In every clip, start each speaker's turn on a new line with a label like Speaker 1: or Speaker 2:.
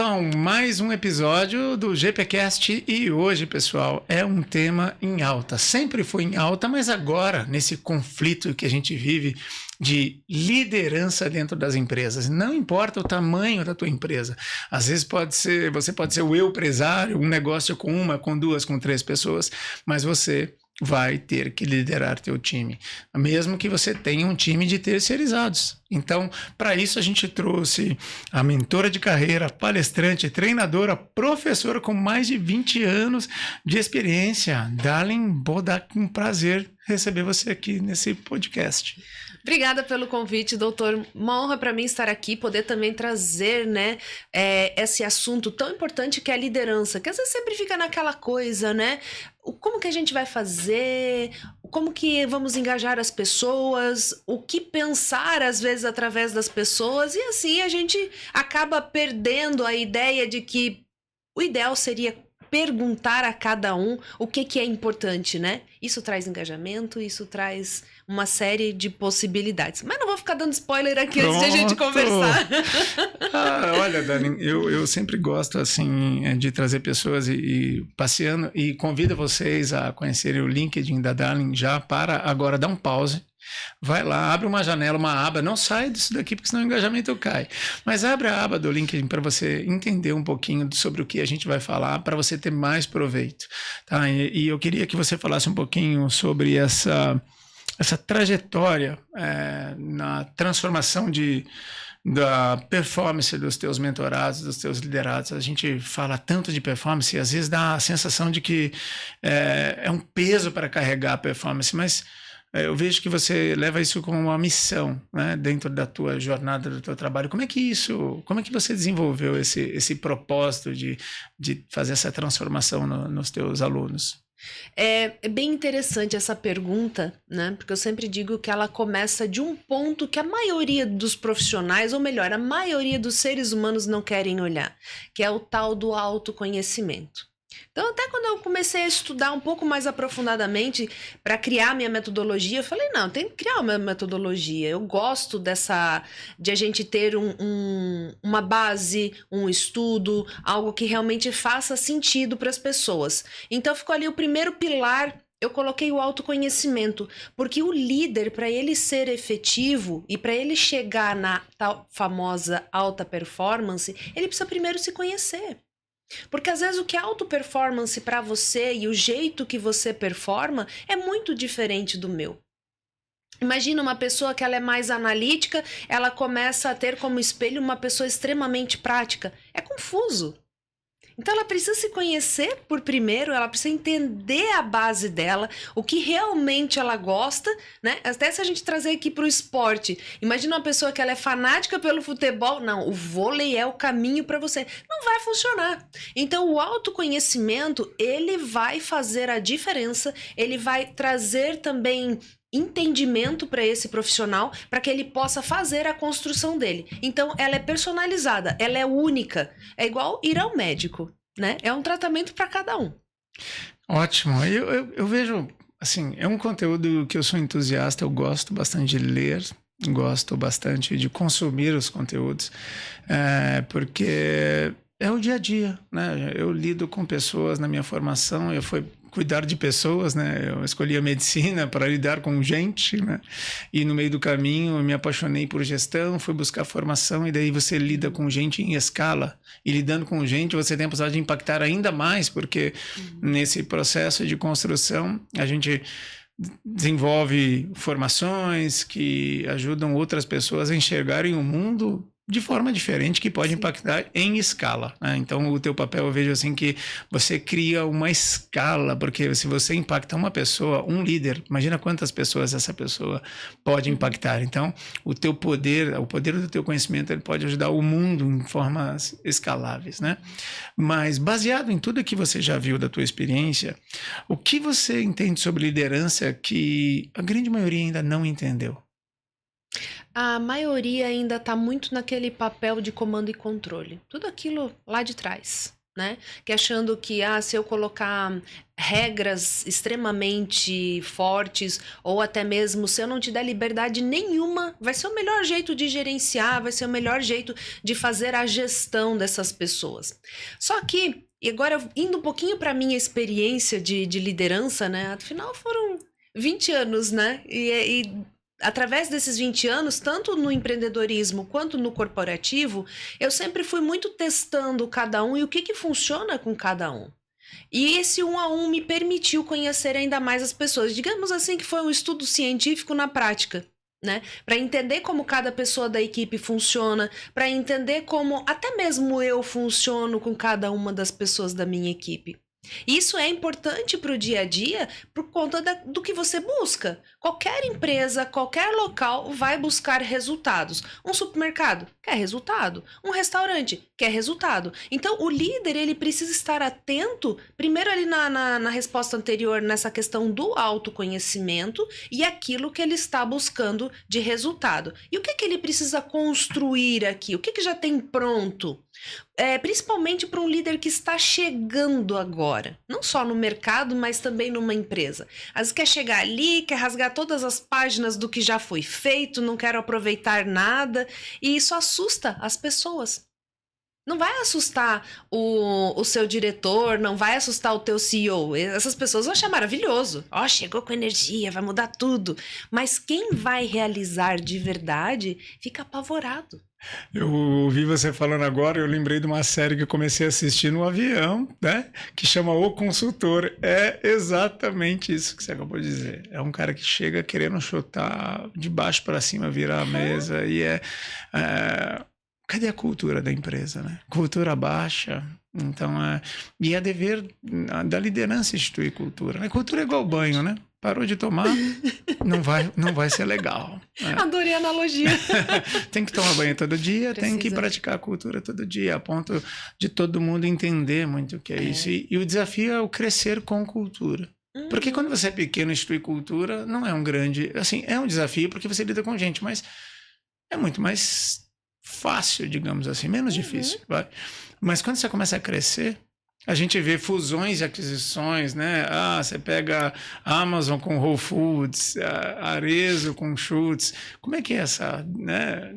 Speaker 1: Bom, mais um episódio do GPcast e hoje, pessoal, é um tema em alta. Sempre foi em alta, mas agora, nesse conflito que a gente vive de liderança dentro das empresas. Não importa o tamanho da tua empresa. Às vezes você pode ser o empresário, um negócio com uma, com duas, com três pessoas, mas você vai ter que liderar teu time, mesmo que você tenha um time de terceirizados. Então, para isso a gente trouxe a mentora de carreira, palestrante, treinadora, professora com mais de 20 anos de experiência, Darlene Bodak. Um prazer receber você aqui nesse podcast.
Speaker 2: Obrigada pelo convite, doutor. Uma honra para mim estar aqui, poder também trazer, né, esse assunto tão importante que é a liderança, que às vezes sempre fica naquela coisa, né? Como que a gente vai fazer? Como que vamos engajar as pessoas? O que pensar, às vezes, através das pessoas? E assim a gente acaba perdendo a ideia de que o ideal seria perguntar a cada um o que é importante, né? Isso traz engajamento, isso traz uma série de possibilidades. Mas não vou ficar dando spoiler aqui antes de a gente conversar.
Speaker 1: Olha, Darlene, eu sempre gosto assim de trazer pessoas e passeando e convido vocês a conhecerem o LinkedIn da Darlene já para agora dar um pause. Vai lá, abre uma janela, uma aba, não sai disso daqui porque senão o engajamento cai, mas abre a aba do LinkedIn para você entender um pouquinho sobre o que a gente vai falar, para você ter mais proveito, tá? E eu queria que você falasse um pouquinho sobre essa trajetória na transformação da performance dos teus mentorados, dos teus liderados. A gente fala tanto de performance e às vezes dá a sensação de que é um peso para carregar a performance, mas eu vejo que você leva isso como uma missão, né, dentro da tua jornada, do teu trabalho. Como é que você desenvolveu esse propósito de fazer essa transformação nos teus alunos?
Speaker 2: É bem interessante essa pergunta, né? Porque eu sempre digo que ela começa de um ponto que a maioria dos profissionais, ou melhor, a maioria dos seres humanos não querem olhar, que é o tal do autoconhecimento. Então, até quando eu comecei a estudar um pouco mais aprofundadamente para criar minha metodologia, eu falei, não, tem que criar uma metodologia. Eu gosto de a gente ter uma base, um estudo, algo que realmente faça sentido para as pessoas. Então, ficou ali o primeiro pilar. Eu coloquei o autoconhecimento, porque o líder, para ele ser efetivo e para ele chegar na tal famosa alta performance, ele precisa primeiro se conhecer. Porque às vezes o que é auto performance para você e o jeito que você performa é muito diferente do meu. Imagina uma pessoa que ela é mais analítica, ela começa a ter como espelho uma pessoa extremamente prática. É confuso. Então ela precisa se conhecer por primeiro, ela precisa entender a base dela, o que realmente ela gosta, né? Até se a gente trazer aqui para o esporte. Imagina uma pessoa que ela é fanática pelo futebol. Não, o vôlei é o caminho para você. Não vai funcionar. Então o autoconhecimento, ele vai fazer a diferença, ele vai trazer também entendimento para esse profissional, para que ele possa fazer a construção dele. Então ela é personalizada, ela é única, é igual ir ao médico, né? É um tratamento para cada um.
Speaker 1: Ótimo, eu vejo, assim, é um conteúdo que eu sou entusiasta, eu gosto bastante de ler, gosto bastante de consumir os conteúdos, porque é o dia a dia, né? Eu lido com pessoas na minha formação, eu fui cuidar de pessoas, né? Eu escolhi a medicina para lidar com gente, né? E no meio do caminho eu me apaixonei por gestão, fui buscar formação e daí você lida com gente em escala e lidando com gente você tem a possibilidade de impactar ainda mais, porque nesse processo de construção a gente desenvolve formações que ajudam outras pessoas a enxergarem o mundo de forma diferente, que pode impactar em escala, né? Então o teu papel, eu vejo assim que você cria uma escala, porque se você impacta uma pessoa, um líder, imagina quantas pessoas essa pessoa pode impactar. Então o teu poder, o poder do teu conhecimento, ele pode ajudar o mundo em formas escaláveis, né? Mas baseado em tudo que você já viu da tua experiência, o que você entende sobre liderança que a grande maioria ainda não entendeu?
Speaker 2: A maioria ainda está muito naquele papel de comando e controle. Tudo aquilo lá de trás. né? Que achando que, se eu colocar regras extremamente fortes, ou até mesmo se eu não te der liberdade nenhuma, vai ser o melhor jeito de gerenciar, vai ser o melhor jeito de fazer a gestão dessas pessoas. Só que, e agora indo um pouquinho para minha experiência de liderança, né? Afinal foram 20 anos, né? E através desses 20 anos, tanto no empreendedorismo quanto no corporativo, eu sempre fui muito testando cada um e o que funciona com cada um. E esse 1 a 1 me permitiu conhecer ainda mais as pessoas. Digamos assim que foi um estudo científico na prática, né? Para entender como cada pessoa da equipe funciona, para entender como até mesmo eu funciono com cada uma das pessoas da minha equipe. Isso é importante para o dia a dia por conta do que você busca. Qualquer empresa, qualquer local vai buscar resultados. Um supermercado quer resultado. Um restaurante quer resultado. Então, o líder ele precisa estar atento, primeiro ali na resposta anterior, nessa questão do autoconhecimento e aquilo que ele está buscando de resultado. E o que ele precisa construir aqui? O que já tem pronto? Principalmente para um líder que está chegando agora, não só no mercado, mas também numa empresa. Às vezes quer chegar ali, quer rasgar todas as páginas do que já foi feito, não quer aproveitar nada, e isso assusta as pessoas. Não vai assustar o seu diretor, não vai assustar o teu CEO. Essas pessoas vão achar maravilhoso. Chegou com energia, vai mudar tudo. Mas quem vai realizar de verdade fica apavorado.
Speaker 1: Eu ouvi você falando agora, eu lembrei de uma série que eu comecei a assistir no avião, né? Que chama O Consultor. É exatamente isso que você acabou de dizer. É um cara que chega querendo chutar de baixo para cima, virar a mesa e cadê a cultura da empresa, né? Cultura baixa. Então, e é dever da liderança instituir cultura, né? Cultura é igual banho, né? Parou de tomar, não vai ser legal. Né?
Speaker 2: Adorei a analogia.
Speaker 1: Tem que tomar banho todo dia,
Speaker 2: Precisa.
Speaker 1: Tem que praticar a cultura todo dia, a ponto de todo mundo entender muito o que é isso. E o desafio é o crescer com cultura. Porque quando você é pequeno, instituir cultura não é um grande... Assim, é um desafio porque você lida com gente, mas é muito mais fácil, digamos assim, menos difícil. Vai. Mas quando você começa a crescer, a gente vê fusões e aquisições, né? Você pega a Amazon com Whole Foods, a Arezzo com Schutz. Como é que é essa, né?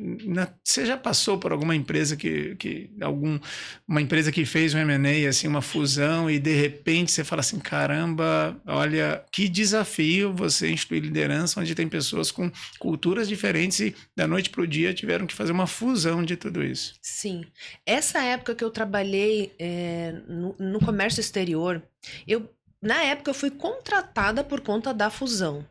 Speaker 1: Você já passou por alguma empresa uma empresa que fez um M&A, assim, uma fusão, e de repente você fala assim, caramba, olha, que desafio você instituir liderança onde tem pessoas com culturas diferentes e da noite para o dia tiveram que fazer uma fusão de tudo isso.
Speaker 2: Sim. Essa época que eu trabalhei no comércio exterior, na época eu fui contratada por conta da fusão.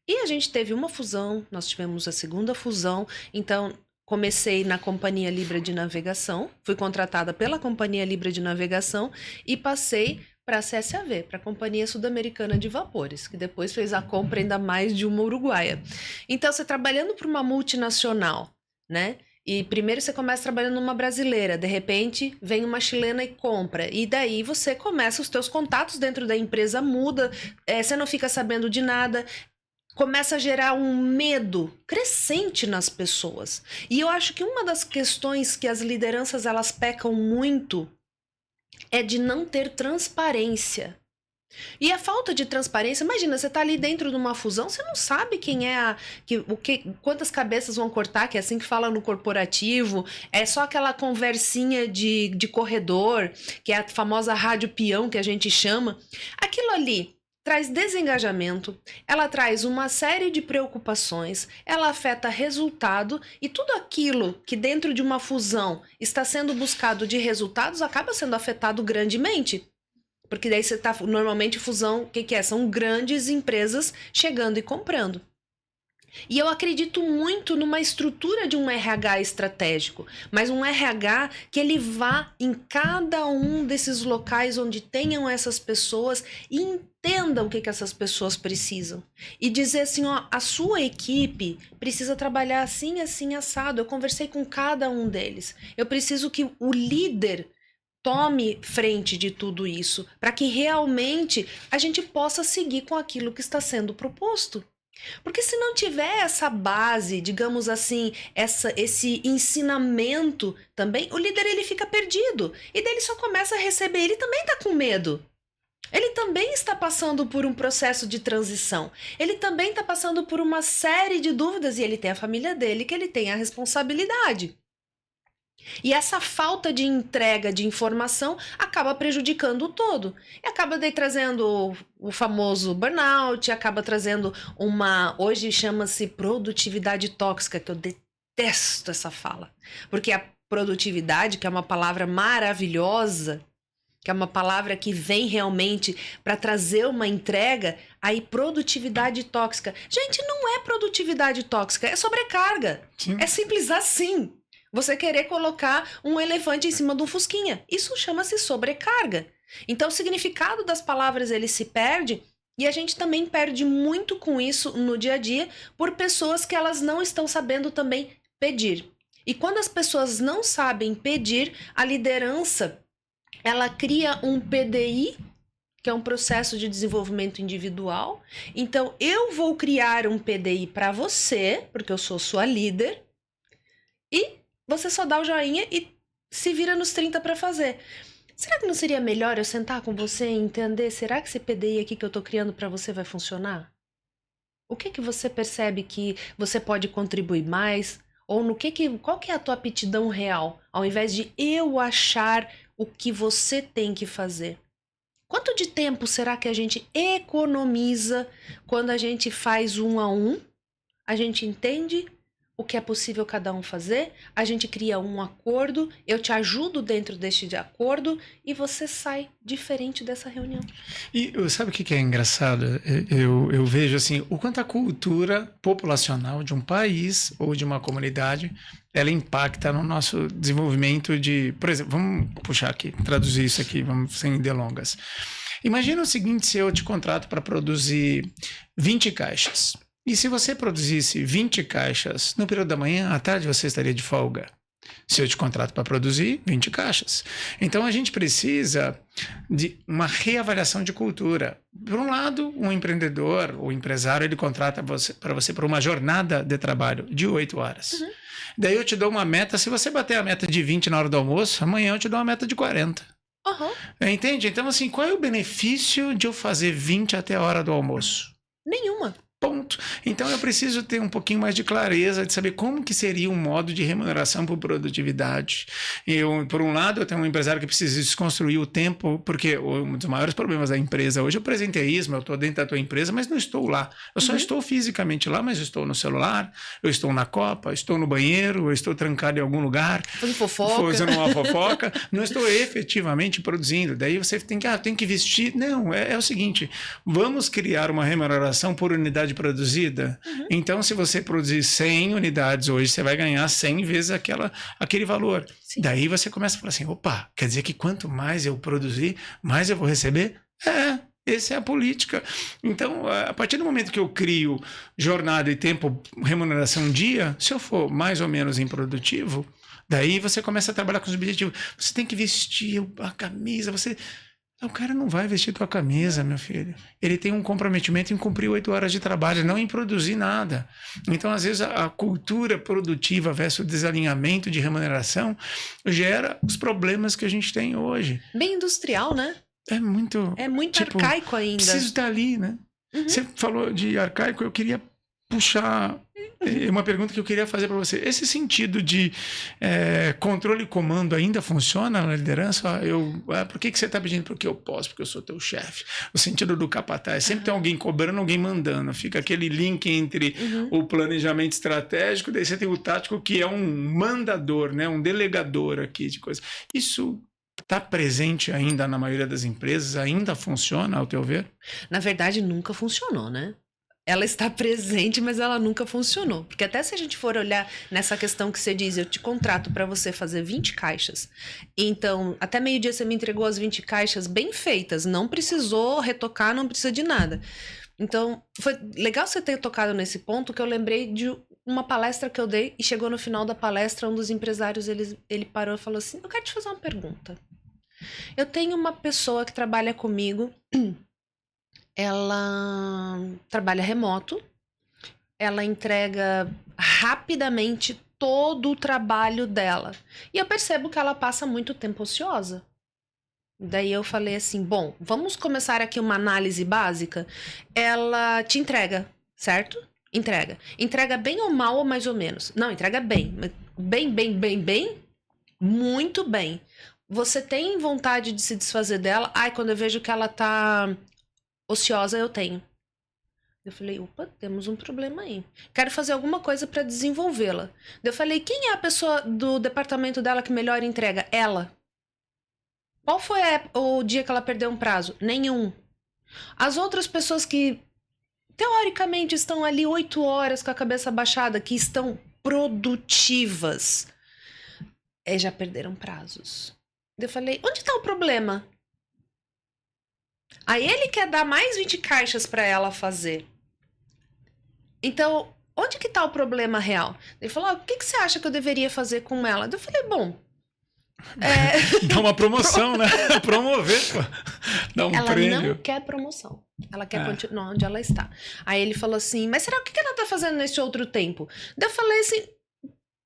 Speaker 2: E a gente teve uma fusão, nós tivemos a segunda fusão, então comecei na Companhia Libra de Navegação, fui contratada pela Companhia Libra de Navegação e passei para a CSAV, para a Companhia Sul-Americana de Vapores, que depois fez a compra ainda mais de uma uruguaia. Então, você trabalhando para uma multinacional, né? E primeiro você começa trabalhando numa brasileira, de repente vem uma chilena e compra. E daí você começa, os teus contatos dentro da empresa muda, você não fica sabendo de nada, começa a gerar um medo crescente nas pessoas. E eu acho que uma das questões que as lideranças elas pecam muito é de não ter transparência. E a falta de transparência, imagina, você tá ali dentro de uma fusão, você não sabe quem é quantas cabeças vão cortar, que é assim que fala no corporativo, é só aquela conversinha de corredor, que é a famosa rádio peão que a gente chama. Aquilo ali traz desengajamento, ela traz uma série de preocupações, ela afeta resultado e tudo aquilo que dentro de uma fusão está sendo buscado de resultados acaba sendo afetado grandemente. Porque daí você tá... Normalmente fusão, o que é? São grandes empresas chegando e comprando. E eu acredito muito numa estrutura de um RH estratégico, mas um RH que ele vá em cada um desses locais onde tenham essas pessoas e entenda o que essas pessoas precisam. E dizer assim, a sua equipe precisa trabalhar assim, assim, assado. Eu conversei com cada um deles. Eu preciso que o líder tome frente de tudo isso, para que realmente a gente possa seguir com aquilo que está sendo proposto. Porque se não tiver essa base, digamos assim, esse ensinamento também, o líder ele fica perdido. E daí ele só começa a receber, ele também está com medo. Ele também está passando por um processo de transição. Ele também está passando por uma série de dúvidas e ele tem a família dele, que ele tem a responsabilidade. E essa falta de entrega de informação acaba prejudicando o todo. E acaba daí trazendo o famoso burnout, acaba trazendo hoje chama-se produtividade tóxica, que eu detesto essa fala. Porque a produtividade, que é uma palavra maravilhosa, que é uma palavra que vem realmente para trazer uma entrega, aí produtividade tóxica. Gente, não é produtividade tóxica, é sobrecarga. Sim. É simples assim. Você querer colocar um elefante em cima de um fusquinha. Isso chama-se sobrecarga. Então, o significado das palavras ele se perde e a gente também perde muito com isso no dia a dia por pessoas que elas não estão sabendo também pedir. E quando as pessoas não sabem pedir, a liderança ela cria um PDI, que é um processo de desenvolvimento individual. Então, eu vou criar um PDI para você, porque eu sou sua líder, e você só dá o joinha e se vira nos 30 para fazer. Será que não seria melhor eu sentar com você e entender, será que esse PDI aqui que eu tô criando para você vai funcionar? O que você percebe que você pode contribuir mais? Ou qual que é a tua aptidão real? Ao invés de eu achar o que você tem que fazer. Quanto de tempo será que a gente economiza quando a gente faz 1 a 1? A gente entende o que é possível cada um fazer, a gente cria um acordo, eu te ajudo dentro deste acordo e você sai diferente dessa reunião.
Speaker 1: E sabe o que é engraçado? Eu vejo assim, o quanto a cultura populacional de um país ou de uma comunidade, ela impacta no nosso desenvolvimento de... Por exemplo, vamos puxar aqui, traduzir isso aqui, vamos sem delongas. Imagina o seguinte, se eu te contrato para produzir 20 caixas. E se você produzisse 20 caixas no período da manhã, à tarde você estaria de folga. Se eu te contrato para produzir 20 caixas. Então a gente precisa de uma reavaliação de cultura. Por um lado, um empreendedor ou empresário, ele contrata para você por uma jornada de trabalho de 8 horas. Uhum. Daí eu te dou uma meta, se você bater a meta de 20 na hora do almoço, amanhã eu te dou uma meta de 40.
Speaker 2: Uhum.
Speaker 1: Entende? Então assim, qual é o benefício de eu fazer 20 até a hora do almoço?
Speaker 2: Nenhuma.
Speaker 1: Ponto. Então eu preciso ter um pouquinho mais de clareza de saber como que seria um modo de remuneração por produtividade. Por um lado, eu tenho um empresário que precisa desconstruir o tempo, porque um dos maiores problemas da empresa hoje é o presenteísmo. Eu estou dentro da tua empresa, mas não estou lá. Eu só estou fisicamente lá, mas eu estou no celular, eu estou na copa, eu estou no banheiro, eu estou trancado em algum lugar. Fazendo uma fofoca. Não estou efetivamente produzindo. Daí você tem que vestir. Não, é o seguinte, vamos criar uma remuneração por unidade produzida. Uhum. Então, se você produzir 100 unidades hoje, você vai ganhar 100 vezes aquele valor. Sim. Daí você começa a falar assim, opa, quer dizer que quanto mais eu produzir, mais eu vou receber? Essa é a política. Então, a partir do momento que eu crio jornada e tempo, remuneração dia, se eu for mais ou menos improdutivo, daí você começa a trabalhar com os objetivos. Você tem que vestir a camisa, O cara não vai vestir tua camisa, meu filho. Ele tem um comprometimento em cumprir 8 horas de trabalho, não em produzir nada. Então, às vezes, a cultura produtiva versus o desalinhamento de remuneração gera os problemas que a gente tem hoje.
Speaker 2: Bem industrial, né?
Speaker 1: É muito
Speaker 2: arcaico ainda.
Speaker 1: Preciso estar ali, né? Uhum. Você falou de arcaico, eu queria puxar uma pergunta que eu queria fazer para você. Esse sentido de controle e comando ainda funciona na liderança? Por que você está pedindo? Porque eu posso, porque eu sou teu chefe. O sentido do capataz. Sempre tem alguém cobrando, alguém mandando. Fica aquele link entre o planejamento estratégico, daí você tem o tático, que é um mandador, né? Um delegador aqui de coisas. Isso está presente ainda na maioria das empresas? Ainda funciona, ao teu ver?
Speaker 2: Na verdade, nunca funcionou, né? Ela está presente, mas ela nunca funcionou. Porque até se a gente for olhar nessa questão que você diz, eu te contrato para você fazer 20 caixas. Então, até meio-dia você me entregou as 20 caixas bem feitas. Não precisou retocar, não precisa de nada. Então, foi legal você ter tocado nesse ponto, que eu lembrei de uma palestra que eu dei e chegou no final da palestra, um dos empresários, ele parou e falou assim, eu quero te fazer uma pergunta. Eu tenho uma pessoa que trabalha comigo... Ela trabalha remoto ela entrega rapidamente todo o trabalho dela. E eu percebo que ela passa muito tempo ociosa. Daí eu falei assim, bom, vamos começar aqui uma análise básica. Ela te entrega, certo? Entrega. Entrega bem ou mal ou mais ou menos? Não, entrega bem. Bem, bem, bem, bem. Muito bem. Você tem vontade de se desfazer dela? Ai, quando eu vejo que ela tá ociosa, eu tenho. Eu falei, opa, temos um problema aí. Quero fazer alguma coisa para desenvolvê-la. Eu falei, quem é a pessoa do departamento dela que melhor entrega? Ela. Qual foi o dia que ela perdeu um prazo? Nenhum. As outras pessoas que, teoricamente, estão ali 8 horas com a cabeça baixada, que estão produtivas, já perderam prazos. Eu falei, onde está o problema? Aí ele quer dar mais 20 caixas para ela fazer. Então, onde que está o problema real? Ele falou, o que você acha que eu deveria fazer com ela? Eu falei, bom...
Speaker 1: Dá uma promoção, né? Promover, pô. Dá um prêmio.
Speaker 2: Ela não quer promoção. Ela quer continuar onde ela está. Aí ele falou assim, mas será o que ela tá fazendo nesse outro tempo? Daí eu falei assim,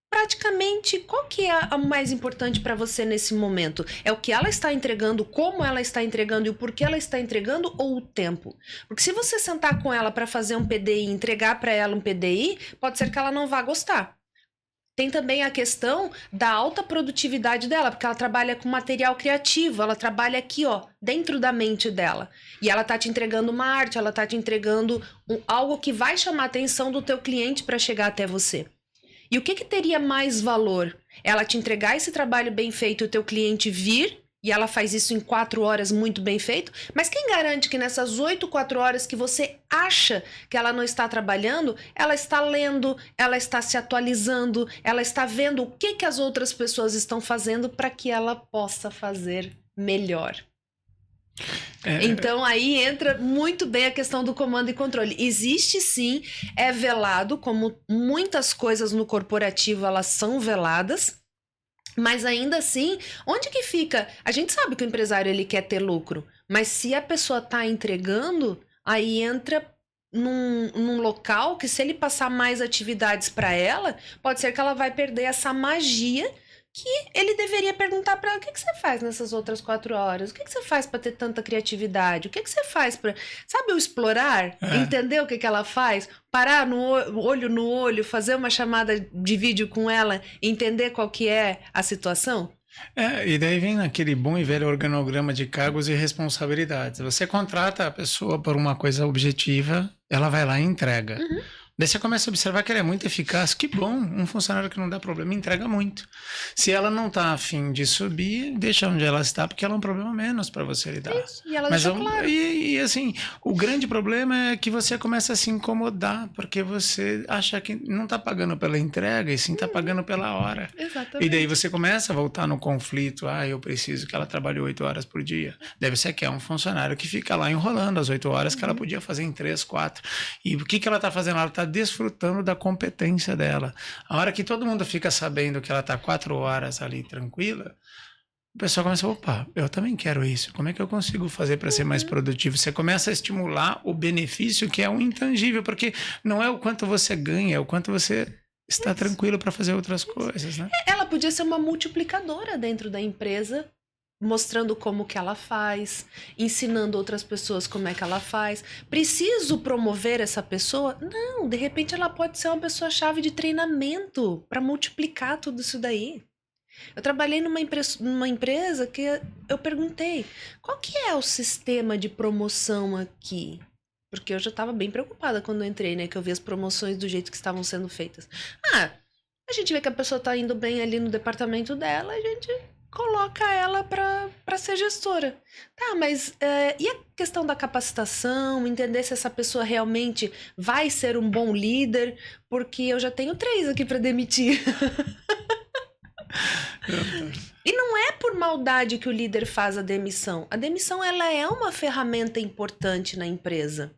Speaker 2: praticamente, qual que é a mais importante para você nesse momento? É o que ela está entregando, como ela está entregando e o porquê ela está entregando ou o tempo? Porque se você sentar com ela para fazer um PDI e entregar para ela um PDI, pode ser que ela não vá gostar. Tem também a questão da alta produtividade dela, porque ela trabalha com material criativo, ela trabalha aqui, ó, dentro da mente dela. E ela tá te entregando uma arte, ela tá te entregando algo que vai chamar a atenção do teu cliente para chegar até você. E o que teria mais valor? Ela te entregar esse trabalho bem feito e o teu cliente vir, e ela faz isso em 4 horas muito bem feito, mas quem garante que nessas 4 horas que você acha que ela não está trabalhando, ela está lendo, ela está se atualizando, ela está vendo o que as outras pessoas estão fazendo para que ela possa fazer melhor. Então aí entra muito bem a questão do comando e controle. Existe sim, é velado, como muitas coisas no corporativo elas são veladas. Mas ainda assim, onde que fica? A gente sabe que o empresário ele quer ter lucro, mas se a pessoa está entregando, aí entra num local que se ele passar mais atividades para ela, pode ser que ela vai perder essa magia que ele deveria perguntar para ela, o que você faz nessas outras 4 horas? O que você faz para ter tanta criatividade? O que você faz para... Sabe o explorar? Entender o que ela faz? Parar olho no olho, fazer uma chamada de vídeo com ela, entender qual que é a situação?
Speaker 1: E daí vem aquele bom e velho organograma de cargos e responsabilidades. Você contrata a pessoa por uma coisa objetiva, ela vai lá e entrega. Uhum. Daí você começa a observar que ela é muito eficaz. Que bom, um funcionário que não dá problema entrega muito. Se ela não está afim de subir, deixa onde ela está, porque ela é um problema menos para você lidar.
Speaker 2: Isso, e ela deixou claro.
Speaker 1: E assim, o grande problema é que você começa a se incomodar, porque você acha que não está pagando pela entrega, e sim está pagando pela hora.
Speaker 2: Exatamente.
Speaker 1: E daí você começa a voltar no conflito. Eu preciso que ela trabalhe 8 horas por dia. Daí você quer um funcionário que fica lá enrolando as 8 horas que ela podia fazer em 3, 4. E o que ela está fazendo? Ela está desfrutando da competência dela. A hora que todo mundo fica sabendo que ela está 4 horas ali tranquila, o pessoal começa, opa, eu também quero isso. Como é que eu consigo fazer para ser mais produtivo? Você começa a estimular o benefício que é um intangível, porque não é o quanto você ganha, é o quanto você está tranquilo para fazer outras coisas, né?
Speaker 2: Ela podia ser uma multiplicadora dentro da empresa, mostrando como que ela faz, ensinando outras pessoas como é que ela faz. Preciso promover essa pessoa? Não, de repente ela pode ser uma pessoa-chave de treinamento para multiplicar tudo isso daí. Eu trabalhei numa empresa que eu perguntei, qual que é o sistema de promoção aqui? Porque eu já estava bem preocupada quando eu entrei, né? Que eu vi as promoções do jeito que estavam sendo feitas. A gente vê que a pessoa está indo bem ali no departamento dela, a gente coloca ela para ser gestora. Tá, mas e a questão da capacitação, entender se essa pessoa realmente vai ser um bom líder, porque eu já tenho 3 aqui para demitir. E não é por maldade que o líder faz a demissão. A demissão ela é uma ferramenta importante na empresa.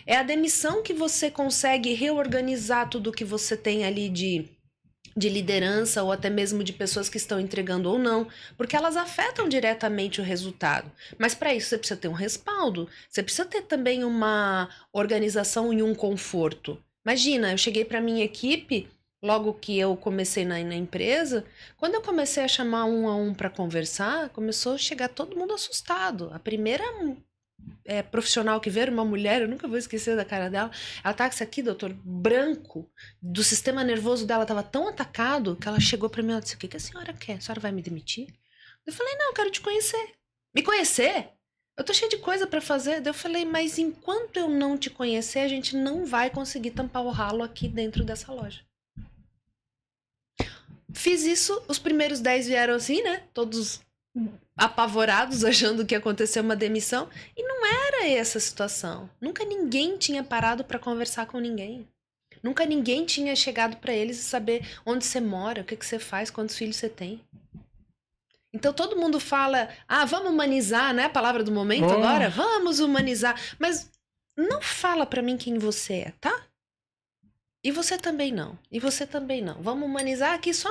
Speaker 2: É a demissão que você consegue reorganizar tudo que você tem ali de liderança ou até mesmo de pessoas que estão entregando ou não, porque elas afetam diretamente o resultado. Mas para isso você precisa ter um respaldo, você precisa ter também uma organização e um conforto. Imagina, eu cheguei para minha equipe, logo que eu comecei na empresa, quando eu comecei a chamar um a um para conversar, começou a chegar todo mundo assustado. A primeira profissional que veio, uma mulher, eu nunca vou esquecer da cara dela, ela tá com isso aqui, doutor, branco, do sistema nervoso dela tava tão atacado que ela chegou para mim e disse: o que a senhora quer? A senhora vai me demitir? Eu falei: não, eu quero te conhecer. Me conhecer? Eu tô cheia de coisa para fazer. Daí eu falei: mas enquanto eu não te conhecer, a gente não vai conseguir tampar o ralo aqui dentro dessa loja. Fiz isso, os primeiros 10 vieram assim, né? Todos apavorados, achando que ia acontecer uma demissão. E não era essa a situação. Nunca ninguém tinha parado para conversar com ninguém. Nunca ninguém tinha chegado para eles e saber onde você mora, o que você faz, quantos filhos você tem. Então todo mundo fala: ah, vamos humanizar, né? A palavra do momento agora? Vamos humanizar. Mas não fala para mim quem você é, tá? E você também não. E você também não. Vamos humanizar aqui só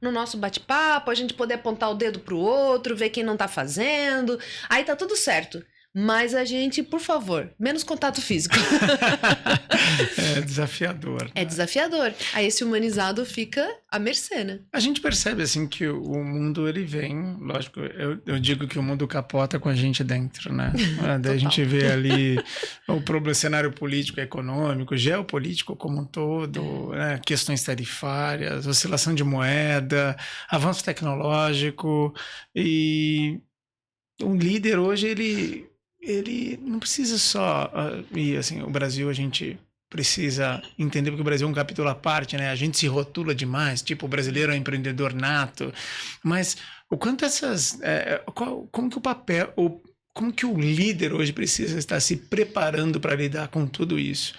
Speaker 2: no nosso bate-papo, a gente poder apontar o dedo pro outro, ver quem não tá fazendo. Aí tá tudo certo. Mas a gente, por favor, menos contato físico.
Speaker 1: É desafiador. Né?
Speaker 2: É desafiador. Aí esse humanizado fica à mercê, né?
Speaker 1: A gente percebe, assim, que o mundo, ele vem... Lógico, eu digo que o mundo capota com a gente dentro, né? Daí a gente vê ali o cenário político, econômico, geopolítico como um todo, né? Questões tarifárias, oscilação de moeda, avanço tecnológico. E um líder hoje, ele não precisa só... E, assim, o Brasil, a gente precisa entender, porque o Brasil é um capítulo à parte, né? A gente se rotula demais, tipo, o brasileiro é um empreendedor nato, mas o quanto como que o papel... Como que o líder hoje precisa estar se preparando para lidar com tudo isso?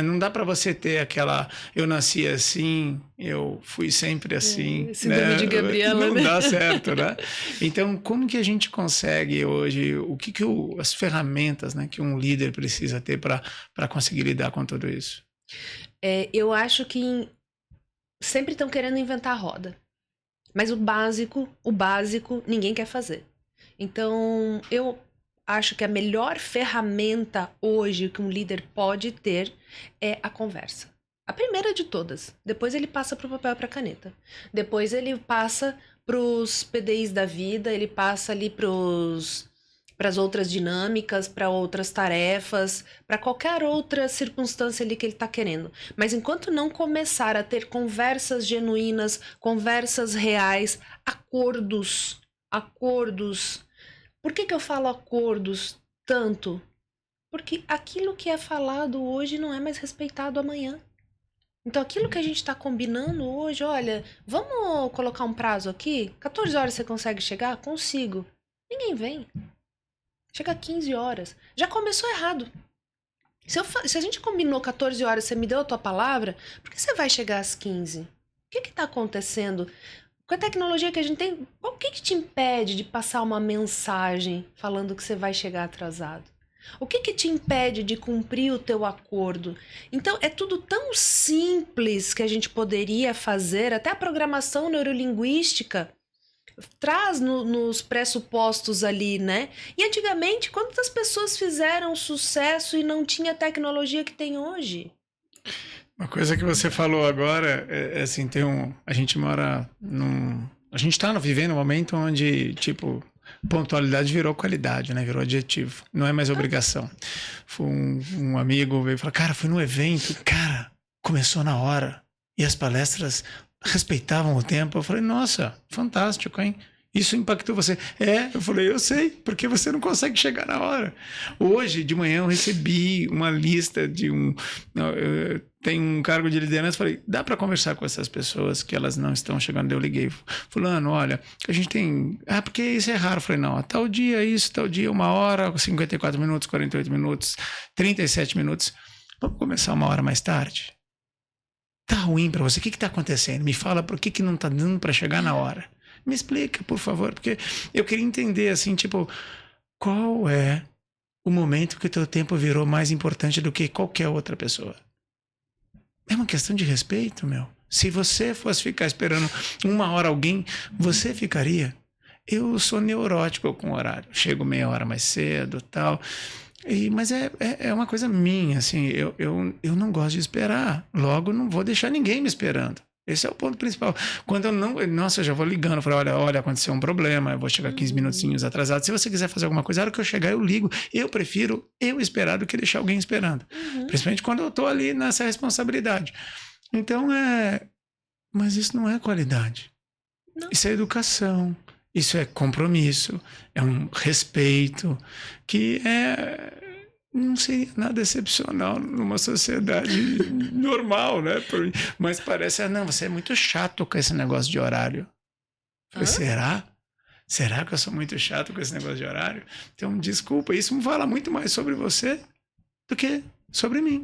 Speaker 1: Não dá para você ter aquela... Eu nasci assim, eu fui sempre assim.
Speaker 2: Síndrome de Gabriela,
Speaker 1: não
Speaker 2: né?
Speaker 1: dá certo, né? Então, como que a gente consegue hoje... as ferramentas, né, que um líder precisa ter para conseguir lidar com tudo isso?
Speaker 2: Eu acho que sempre estão querendo inventar a roda. Mas o básico, ninguém quer fazer. Então, eu acho que a melhor ferramenta hoje que um líder pode ter é a conversa. A primeira de todas. Depois ele passa para o papel e para a caneta. Depois ele passa para os PDIs da vida, ele passa ali para as outras dinâmicas, para outras tarefas, para qualquer outra circunstância ali que ele está querendo. Mas enquanto não começar a ter conversas genuínas, conversas reais, acordos. Por que eu falo acordos tanto? Porque aquilo que é falado hoje não é mais respeitado amanhã. Então aquilo que a gente está combinando hoje, olha, vamos colocar um prazo aqui? 14 horas você consegue chegar? Consigo. Ninguém vem. Chega 15 horas. Já começou errado. Se a gente combinou 14 horas, você me deu a tua palavra, por que você vai chegar às 15? O que está acontecendo? Com a tecnologia que a gente tem, o que te impede de passar uma mensagem falando que você vai chegar atrasado? O que te impede de cumprir o teu acordo? Então, é tudo tão simples que a gente poderia fazer, até a programação neurolinguística traz nos pressupostos ali, né? E antigamente, quantas pessoas fizeram sucesso e não tinha a tecnologia que tem hoje?
Speaker 1: Uma coisa que você falou agora é assim, a gente mora a gente está vivendo um momento onde, tipo, pontualidade virou qualidade, né? Virou adjetivo. Não é mais obrigação. Um amigo veio e falou: cara, fui num evento, cara, começou na hora. E as palestras respeitavam o tempo. Eu falei: nossa, fantástico, hein? Isso impactou você? Eu falei: eu sei, porque você não consegue chegar na hora. Hoje, de manhã, eu recebi uma lista de tem um cargo de liderança, falei: dá para conversar com essas pessoas que elas não estão chegando? Eu liguei: fulano, olha, a gente tem... porque isso é raro. Eu falei: não, tal dia isso, tal dia 1 hora, 54 minutos, 48 minutos, 37 minutos. Vamos começar 1 hora mais tarde? Tá ruim para você? O que tá acontecendo? Me fala por que não tá dando para chegar na hora. Me explica, por favor, porque eu queria entender, assim, tipo, qual é o momento que o teu tempo virou mais importante do que qualquer outra pessoa? É uma questão de respeito, meu. Se você fosse ficar esperando 1 hora alguém, você ficaria? Eu sou neurótico com o horário. Chego meia hora mais cedo, tal. Mas é uma coisa minha, assim, eu não gosto de esperar, logo não vou deixar ninguém me esperando. Esse é o ponto principal. Quando eu não... Nossa, eu já vou ligando, falo, olha, aconteceu um problema, eu vou chegar 15 minutinhos atrasado. Se você quiser fazer alguma coisa, a hora que eu chegar, eu ligo. Eu prefiro eu esperar do que deixar alguém esperando. Principalmente quando eu tô ali nessa responsabilidade. Então, mas isso não é qualidade. Não. Isso é educação. Isso é compromisso. É um respeito que não seria nada excepcional numa sociedade normal, né? Mas parece, não, você é muito chato com esse negócio de horário. Falei, será? Será que eu sou muito chato com esse negócio de horário? Então, desculpa, isso me fala muito mais sobre você do que sobre mim.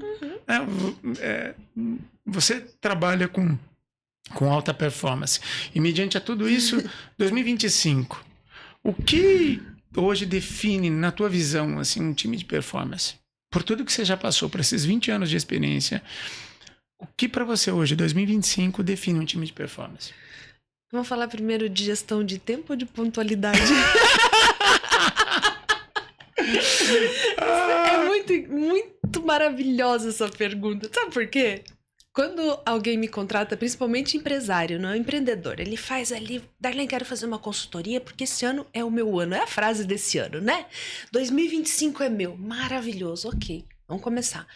Speaker 1: Você trabalha com alta performance. E mediante a tudo isso, 2025, o que hoje define, na tua visão, assim, um time de performance? Por tudo que você já passou, por esses 20 anos de experiência, o que para você hoje, 2025, define um time de performance?
Speaker 2: Vamos falar primeiro de gestão de tempo ou de pontualidade? É muito maravilhosa essa pergunta. Sabe por quê? Quando alguém me contrata, principalmente empresário, não é empreendedor, ele faz ali, Darlene, quero fazer uma consultoria porque esse ano é o meu ano. É a frase desse ano, né? 2025 é meu. Maravilhoso, ok. Vamos começar.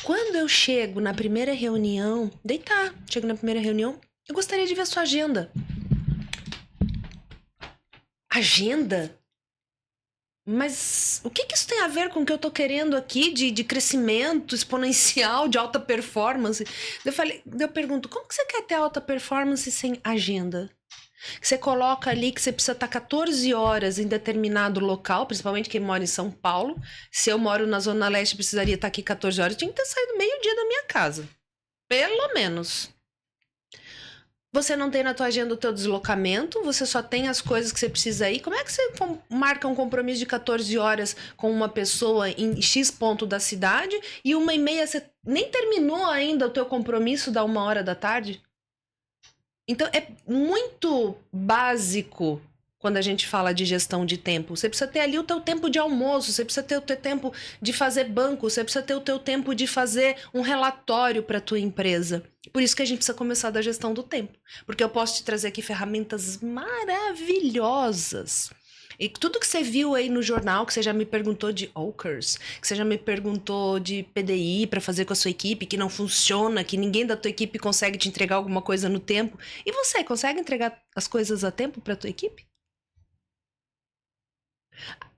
Speaker 2: Quando eu chego na primeira reunião, chego na primeira reunião, eu gostaria de ver a sua agenda. Agenda? Mas o que isso tem a ver com o que eu tô querendo aqui de crescimento exponencial, de alta performance? Eu pergunto, como que você quer ter alta performance sem agenda? Você coloca ali que você precisa estar 14 horas em determinado local, principalmente quem mora em São Paulo. Se eu moro na Zona Leste, precisaria estar aqui 14 horas, eu tinha que ter saído meio-dia da minha casa. Pelo menos. Você não tem na tua agenda o teu deslocamento, você só tem as coisas que você precisa ir. Como é que você marca um compromisso de 14 horas com uma pessoa em X ponto da cidade e 1h30 você nem terminou ainda o teu compromisso da 1h da tarde? Então é muito básico quando a gente fala de gestão de tempo. Você precisa ter ali o teu tempo de almoço, você precisa ter o teu tempo de fazer banco, você precisa ter o teu tempo de fazer um relatório para a tua empresa. Por isso que a gente precisa começar da gestão do tempo. Porque eu posso te trazer aqui ferramentas maravilhosas. E tudo que você viu aí no jornal, que você já me perguntou de OKRs, que você já me perguntou de PDI para fazer com a sua equipe, que não funciona, que ninguém da tua equipe consegue te entregar alguma coisa no tempo. E você, consegue entregar as coisas a tempo para a tua equipe?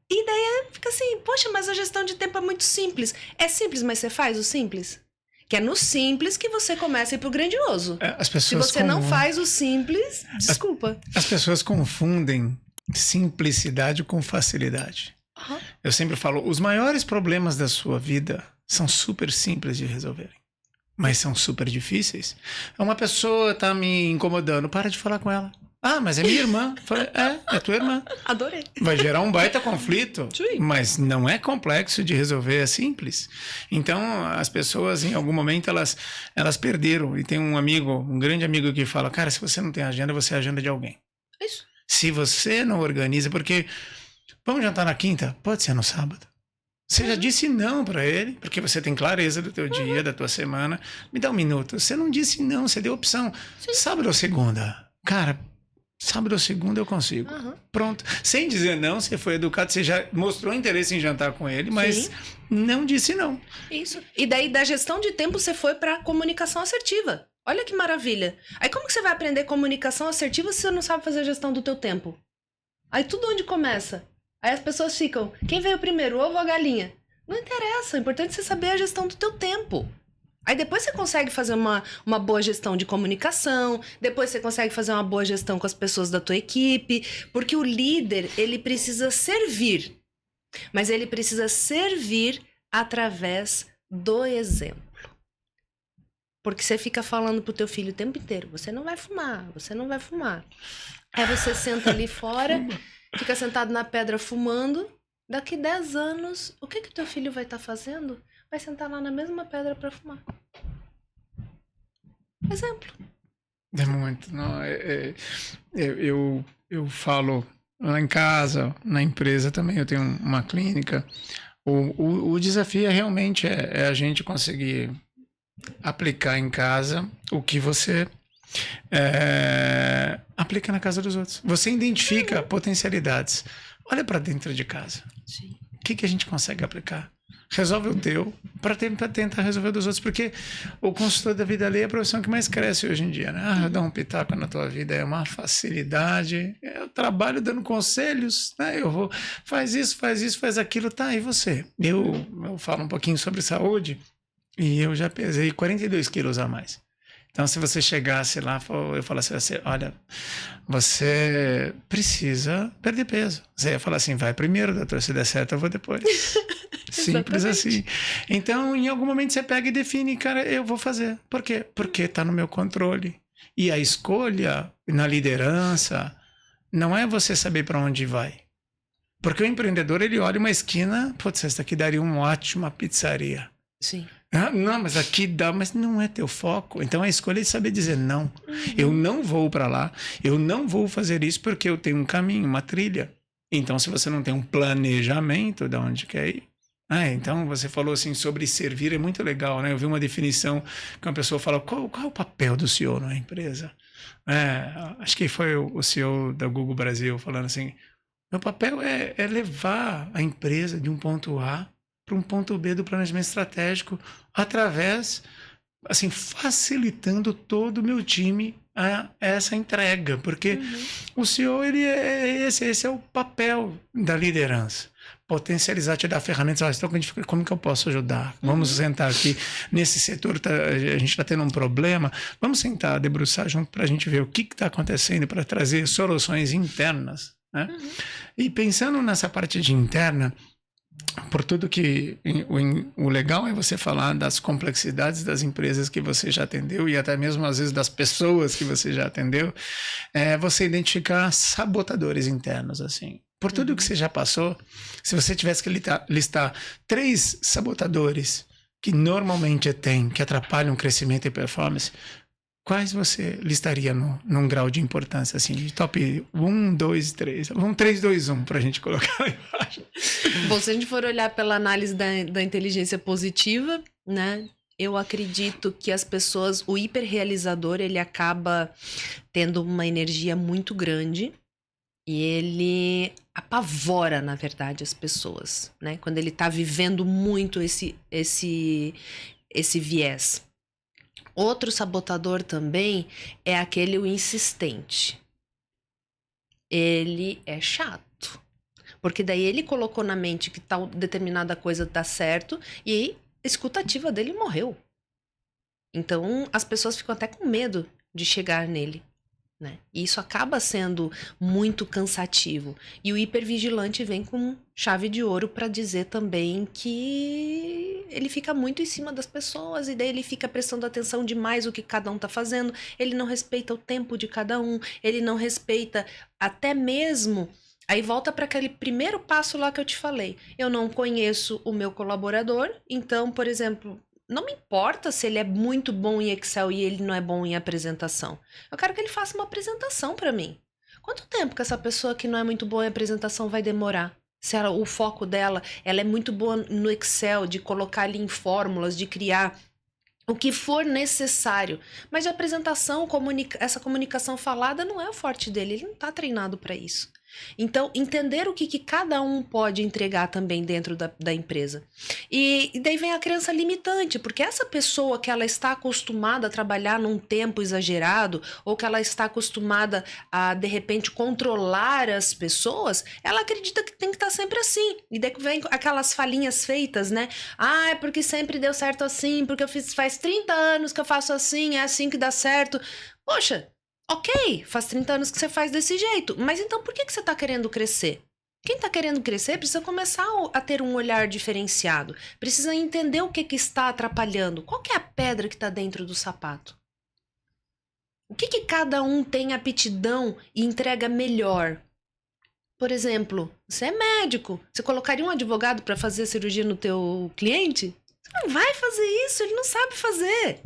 Speaker 2: E daí fica assim, poxa, mas a gestão de tempo é muito simples. É simples, mas você faz o simples? Que é no simples que você começa a ir pro grandioso. Se você não faz o simples, desculpa.
Speaker 1: As pessoas confundem simplicidade com facilidade. Uhum. Eu sempre falo, os maiores problemas da sua vida são super simples de resolverem, mas são super difíceis. Uma pessoa tá me incomodando, para de falar com ela. Ah, mas é minha irmã. Falei, é tua irmã.
Speaker 2: Adorei.
Speaker 1: Vai gerar um baita conflito, mas não é complexo de resolver, é simples. Então, as pessoas, em algum momento, elas perderam. E tem um grande amigo que fala, cara, se você não tem agenda, você é agenda de alguém.
Speaker 2: Isso.
Speaker 1: Se você não organiza, porque vamos jantar na quinta? Pode ser no sábado. Você já disse não para ele, porque você tem clareza do teu dia, da tua semana. Me dá um minuto. Você não disse não, você deu opção. Sim. Sábado ou segunda? Cara, sábado ou segunda eu consigo. Uhum. Pronto. Sem dizer não, você foi educado, você já mostrou interesse em jantar com ele, mas não disse não.
Speaker 2: Isso. E daí, da gestão de tempo, você foi para comunicação assertiva. Olha que maravilha. Aí como que você vai aprender comunicação assertiva se você não sabe fazer a gestão do teu tempo? Aí tudo onde começa? Aí as pessoas ficam, quem veio primeiro, o ovo ou a galinha? Não interessa, o importante é você saber a gestão do teu tempo. Aí depois você consegue fazer uma boa gestão de comunicação, depois você consegue fazer uma boa gestão com as pessoas da tua equipe, porque o líder, ele precisa servir, mas ele precisa servir através do exemplo. Porque você fica falando pro teu filho o tempo inteiro, você não vai fumar, você não vai fumar. Aí você senta ali fora, fica sentado na pedra fumando, daqui 10 anos, o que o teu filho vai estar fazendo? Vai sentar lá na mesma pedra para fumar. Exemplo.
Speaker 1: É muito. Não, eu falo lá em casa, na empresa também, eu tenho uma clínica. O desafio realmente é a gente conseguir aplicar em casa o que você aplica na casa dos outros. Você identifica potencialidades. Olha para dentro de casa.
Speaker 2: Sim.
Speaker 1: O que a gente consegue aplicar? Resolve o teu para tentar resolver o dos outros, porque o consultor da vida alheia é a profissão que mais cresce hoje em dia, né? Dar um pitaco na tua vida é uma facilidade. Eu trabalho dando conselhos, né? Eu vou, faz isso, faz aquilo, tá? E você? Eu falo um pouquinho sobre saúde e eu já pesei 42 quilos a mais. Então, se você chegasse lá, eu falasse assim, olha, você precisa perder peso. Você ia falar assim, vai primeiro, doutor, se der certo eu vou depois. Simples assim. Então, em algum momento você pega e define, cara, eu vou fazer. Por quê? Porque está no meu controle. E a escolha na liderança não é você saber para onde vai. Porque o empreendedor, ele olha uma esquina, putz, essa daqui daria uma ótima pizzaria.
Speaker 2: Sim.
Speaker 1: Ah, não, mas aqui dá, mas não é teu foco. Então a escolha é saber dizer não. Eu não vou para lá, eu não vou fazer isso porque eu tenho um caminho, uma trilha. Então, se você não tem um planejamento de onde quer ir. Então você falou assim sobre servir, é muito legal, né? Eu vi uma definição que uma pessoa fala, qual é o papel do CEO na empresa? Acho que foi o CEO da Google Brasil falando assim, meu papel é levar a empresa de um ponto A para um ponto B do planejamento estratégico através, assim, facilitando todo o meu time a essa entrega, porque o CEO, esse é o papel da liderança. Potencializar, te dar ferramentas, então como que eu posso ajudar? Vamos sentar aqui nesse setor, a gente está tendo um problema, vamos sentar, debruçar junto para a gente ver o que está acontecendo para trazer soluções internas, né? E pensando nessa parte de interna, por tudo que o legal é você falar das complexidades das empresas que você já atendeu e até mesmo às vezes das pessoas que você já atendeu, você identificar sabotadores internos, assim. Por tudo que você já passou, se você tivesse que listar 3 sabotadores que normalmente tem, que atrapalham o crescimento e performance, quais você listaria num grau de importância, assim, de top 1, 2, 3? Vamos 3, 2, 1 para a gente colocar lá embaixo.
Speaker 2: Bom, se a gente for olhar pela análise da inteligência positiva, né? Eu acredito que as pessoas, o hiperrealizador, ele acaba tendo uma energia muito grande e ele apavora, na verdade, as pessoas, né? Quando ele tá vivendo muito esse viés. Outro sabotador também é aquele o insistente. Ele é chato. Porque daí ele colocou na mente que tal determinada coisa dá certo e a escutativa dele morreu. Então as pessoas ficam até com medo de chegar nele, né? E isso acaba sendo muito cansativo. E o hipervigilante vem com chave de ouro para dizer também que ele fica muito em cima das pessoas e daí ele fica prestando atenção demais o que cada um tá fazendo. Ele não respeita o tempo de cada um, ele não respeita até mesmo. Aí volta para aquele primeiro passo lá que eu te falei. Eu não conheço o meu colaborador, então, por exemplo, não me importa se ele é muito bom em Excel e ele não é bom em apresentação. Eu quero que ele faça uma apresentação para mim. Quanto tempo que essa pessoa que não é muito boa em apresentação vai demorar? Se o foco dela, ela é muito boa no Excel, de colocar ali em fórmulas, de criar o que for necessário. Mas de apresentação, essa comunicação falada não é o forte dele, ele não está treinado para isso. Então, entender o que cada um pode entregar também dentro da empresa. E daí vem a crença limitante, porque essa pessoa que ela está acostumada a trabalhar num tempo exagerado, ou que ela está acostumada a, de repente, controlar as pessoas, ela acredita que tem que estar sempre assim. E daí vem aquelas falinhas feitas, né? É porque sempre deu certo assim, porque faz 30 anos que eu faço assim, é assim que dá certo. Poxa, ok, faz 30 anos que você faz desse jeito, mas então por que você está querendo crescer? Quem está querendo crescer precisa começar a ter um olhar diferenciado, precisa entender o que está atrapalhando, qual que é a pedra que está dentro do sapato. O que cada um tem aptidão e entrega melhor? Por exemplo, você é médico, você colocaria um advogado para fazer a cirurgia no teu cliente? Você não vai fazer isso, ele não sabe fazer.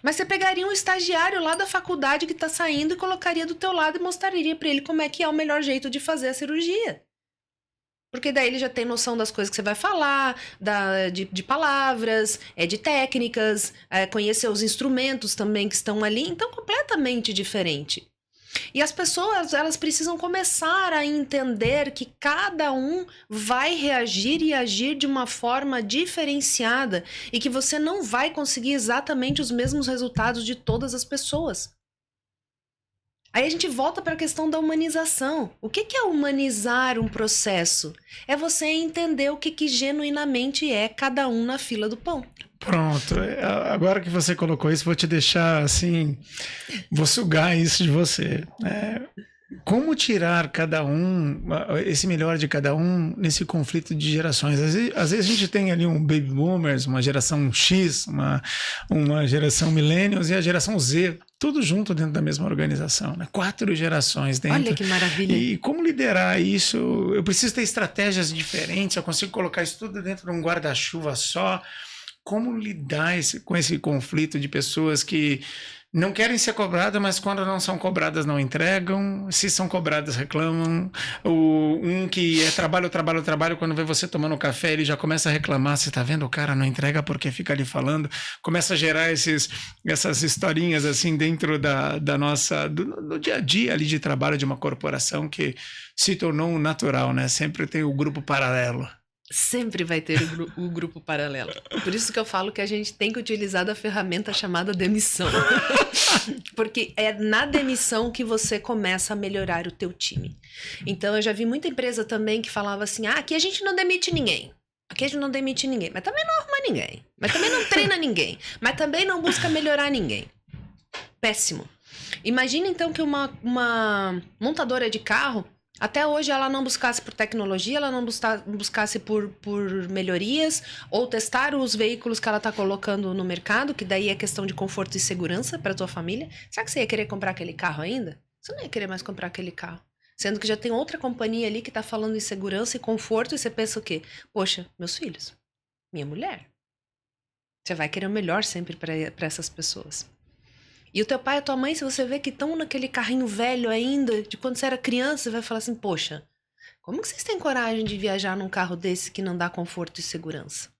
Speaker 2: Mas você pegaria um estagiário lá da faculdade que está saindo e colocaria do teu lado e mostraria para ele como é que é o melhor jeito de fazer a cirurgia. Porque daí ele já tem noção das coisas que você vai falar, de palavras, de técnicas, conhecer os instrumentos também que estão ali. Então, completamente diferente. E as pessoas, elas precisam começar a entender que cada um vai reagir e agir de uma forma diferenciada e que você não vai conseguir exatamente os mesmos resultados de todas as pessoas. Aí a gente volta para a questão da humanização. O que é humanizar um processo? É você entender o que genuinamente é cada um na fila do pão.
Speaker 1: Pronto. Agora que você colocou isso, vou te deixar assim, vou sugar isso de você. Como tirar cada um, esse melhor de cada um nesse conflito de gerações? Às vezes a gente tem ali um baby boomers, uma geração X, uma geração millennials e a geração Z, tudo junto dentro da mesma organização, né? 4 gerações dentro.
Speaker 2: Olha que maravilha.
Speaker 1: E como liderar isso? Eu preciso ter estratégias diferentes, eu consigo colocar isso tudo dentro de um guarda-chuva só. Como lidar com esse conflito de pessoas que não querem ser cobradas, mas quando não são cobradas não entregam, se são cobradas reclamam, um que trabalho, quando vê você tomando café ele já começa a reclamar, você tá vendo, o cara não entrega porque fica ali falando, começa a gerar essas historinhas assim dentro da nossa, do dia a dia ali de trabalho de uma corporação que se tornou um natural, né? Sempre tem o grupo paralelo.
Speaker 2: Sempre vai ter o grupo paralelo. Por isso que eu falo que a gente tem que utilizar da ferramenta chamada demissão. Porque é na demissão que você começa a melhorar o teu time. Então, eu já vi muita empresa também que falava assim, aqui a gente não demite ninguém. Aqui a gente não demite ninguém. Mas também não arruma ninguém. Mas também não treina ninguém. Mas também não busca melhorar ninguém. Péssimo. Imagina, então, que uma montadora de carro até hoje ela não buscasse por tecnologia, ela não buscasse por melhorias ou testar os veículos que ela está colocando no mercado, que daí é questão de conforto e segurança para a tua família. Será que você ia querer comprar aquele carro ainda? Você não ia querer mais comprar aquele carro. Sendo que já tem outra companhia ali que está falando em segurança e conforto e você pensa o quê? Poxa, meus filhos, minha mulher. Você vai querer o melhor sempre para essas pessoas. E o teu pai e a tua mãe, se você vê que estão naquele carrinho velho ainda, de quando você era criança, você vai falar assim, poxa, como que vocês têm coragem de viajar num carro desse que não dá conforto e segurança?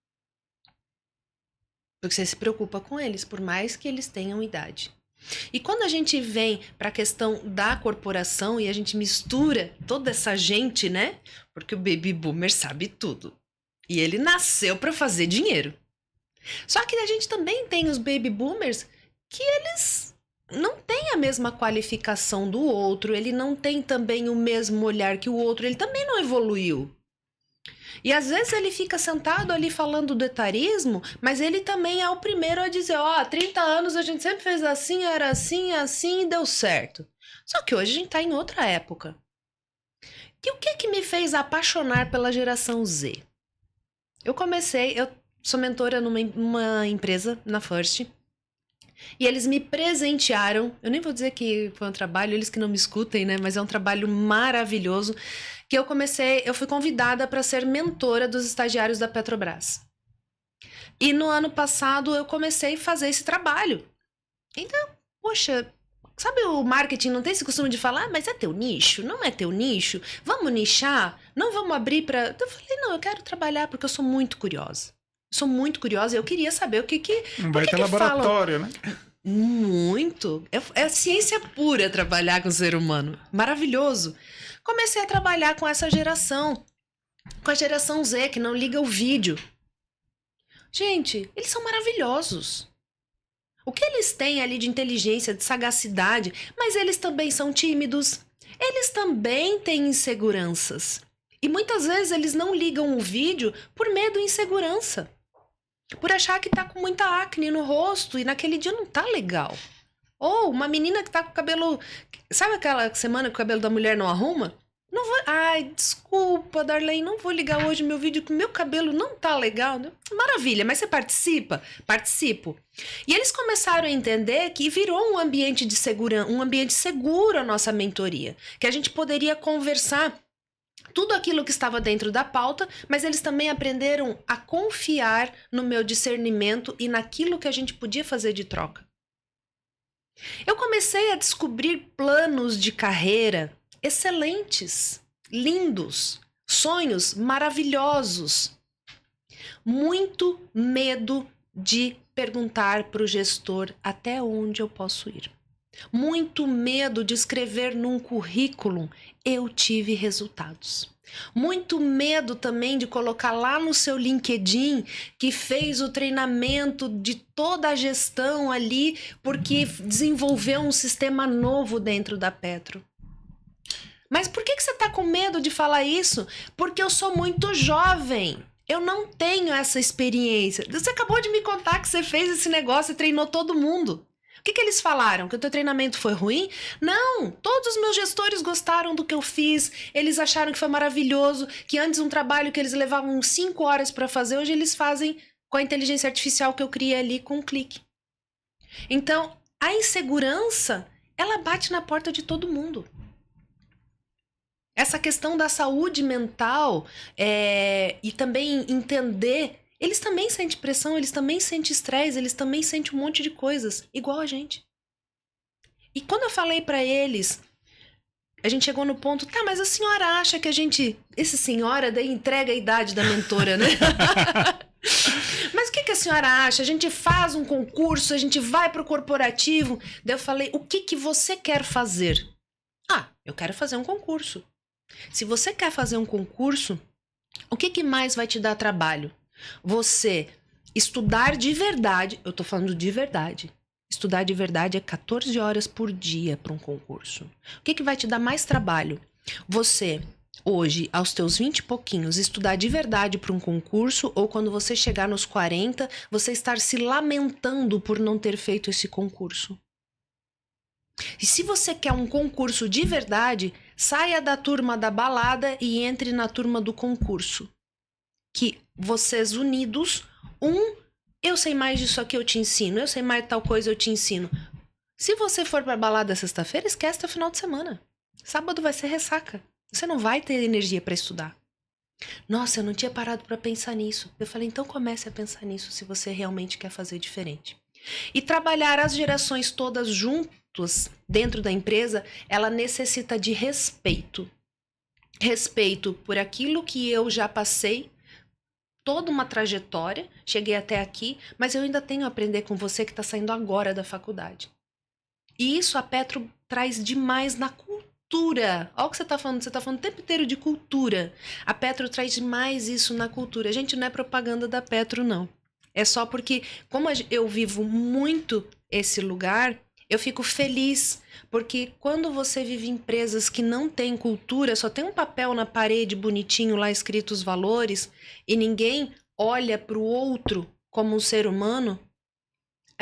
Speaker 2: Porque você se preocupa com eles, por mais que eles tenham idade. E quando a gente vem para a questão da corporação e a gente mistura toda essa gente, né? Porque o baby boomer sabe tudo. E ele nasceu para fazer dinheiro. Só que a gente também tem os baby boomers que eles não têm a mesma qualificação do outro, ele não tem também o mesmo olhar que o outro, ele também não evoluiu. E às vezes ele fica sentado ali falando do etarismo, mas ele também é o primeiro a dizer, há 30 anos a gente sempre fez assim, era assim, assim e deu certo. Só que hoje a gente tá em outra época. E o que me fez apaixonar pela geração Z? Eu sou mentora numa empresa, na First, e eles me presentearam, eu nem vou dizer que foi um trabalho, eles que não me escutem, né? Mas é um trabalho maravilhoso, que eu fui convidada para ser mentora dos estagiários da Petrobras. E no ano passado eu comecei a fazer esse trabalho. Então, poxa, sabe o marketing não tem esse costume de falar, mas é teu nicho? Não é teu nicho? Vamos nichar? Não vamos abrir para... Eu falei, não, eu quero trabalhar porque eu sou muito curiosa. Sou muito curiosa e eu queria saber o que
Speaker 1: vai ter laboratório,
Speaker 2: falam.
Speaker 1: Né?
Speaker 2: Muito. É ciência pura trabalhar com o ser humano. Maravilhoso. Comecei a trabalhar com essa geração. Com a geração Z, que não liga o vídeo. Gente, eles são maravilhosos. O que eles têm ali de inteligência, de sagacidade, mas eles também são tímidos. Eles também têm inseguranças. E muitas vezes eles não ligam o vídeo por medo e insegurança. Por achar que tá com muita acne no rosto e naquele dia não tá legal. Ou uma menina que tá com o cabelo... Sabe aquela semana que o cabelo da mulher não arruma? Não vou... Ai, desculpa, Darlene, não vou ligar hoje meu vídeo que meu cabelo não tá legal. Maravilha, mas você participa? Participo. E eles começaram a entender que virou um ambiente de segurança, um ambiente seguro a nossa mentoria. Que a gente poderia conversar tudo aquilo que estava dentro da pauta, mas eles também aprenderam a confiar no meu discernimento e naquilo que a gente podia fazer de troca. Eu comecei a descobrir planos de carreira excelentes, lindos, sonhos maravilhosos. Muito medo de perguntar para o gestor até onde eu posso ir. Muito medo de escrever num currículo, eu tive resultados. Muito medo também de colocar lá no seu LinkedIn que fez o treinamento de toda a gestão ali porque desenvolveu um sistema novo dentro da Petro. Mas por que você está com medo de falar isso? Porque eu sou muito jovem. Eu não tenho essa experiência. Você acabou de me contar que você fez esse negócio e treinou todo mundo. O que eles falaram? Que o teu treinamento foi ruim? Não, todos os meus gestores gostaram do que eu fiz, eles acharam que foi maravilhoso, que antes um trabalho que eles levavam 5 horas para fazer, hoje eles fazem com a inteligência artificial que eu criei ali com um clique. Então, a insegurança, ela bate na porta de todo mundo. Essa questão da saúde mental e também entender... Eles também sentem pressão, eles também sentem estresse, eles também sentem um monte de coisas, igual a gente. E quando eu falei pra eles, a gente chegou no ponto, tá, mas a senhora acha que a gente... Esse senhora daí entrega a idade da mentora, né? Mas o que a senhora acha? A gente faz um concurso, a gente vai pro corporativo. Daí eu falei, o que você quer fazer? Ah, eu quero fazer um concurso. Se você quer fazer um concurso, o que mais vai te dar trabalho? Você estudar de verdade, eu tô falando de verdade. Estudar de verdade é 14 horas por dia para um concurso. O que vai te dar mais trabalho? Você, hoje, aos teus 20 e pouquinhos, estudar de verdade para um concurso ou quando você chegar nos 40, você estar se lamentando por não ter feito esse concurso? E se você quer um concurso de verdade, saia da turma da balada e entre na turma do concurso. Que vocês unidos, eu sei mais disso aqui, eu te ensino, eu sei mais de tal coisa, eu te ensino. Se você for pra balada sexta-feira, esquece o final de semana. Sábado vai ser ressaca. Você não vai ter energia para estudar. Nossa, eu não tinha parado para pensar nisso. Eu falei, então comece a pensar nisso se você realmente quer fazer diferente. E trabalhar as gerações todas juntas dentro da empresa, ela necessita de respeito. Respeito por aquilo que eu já passei, toda uma trajetória, cheguei até aqui, mas eu ainda tenho a aprender com você que está saindo agora da faculdade. E isso a Petro traz demais na cultura. Olha o que você está falando o tempo inteiro de cultura. A Petro traz demais isso na cultura. Gente, não é propaganda da Petro, não. É só porque, como eu vivo muito esse lugar, eu fico feliz, porque quando você vive em empresas que não têm cultura, só tem um papel na parede bonitinho lá escrito os valores, e ninguém olha para o outro como um ser humano,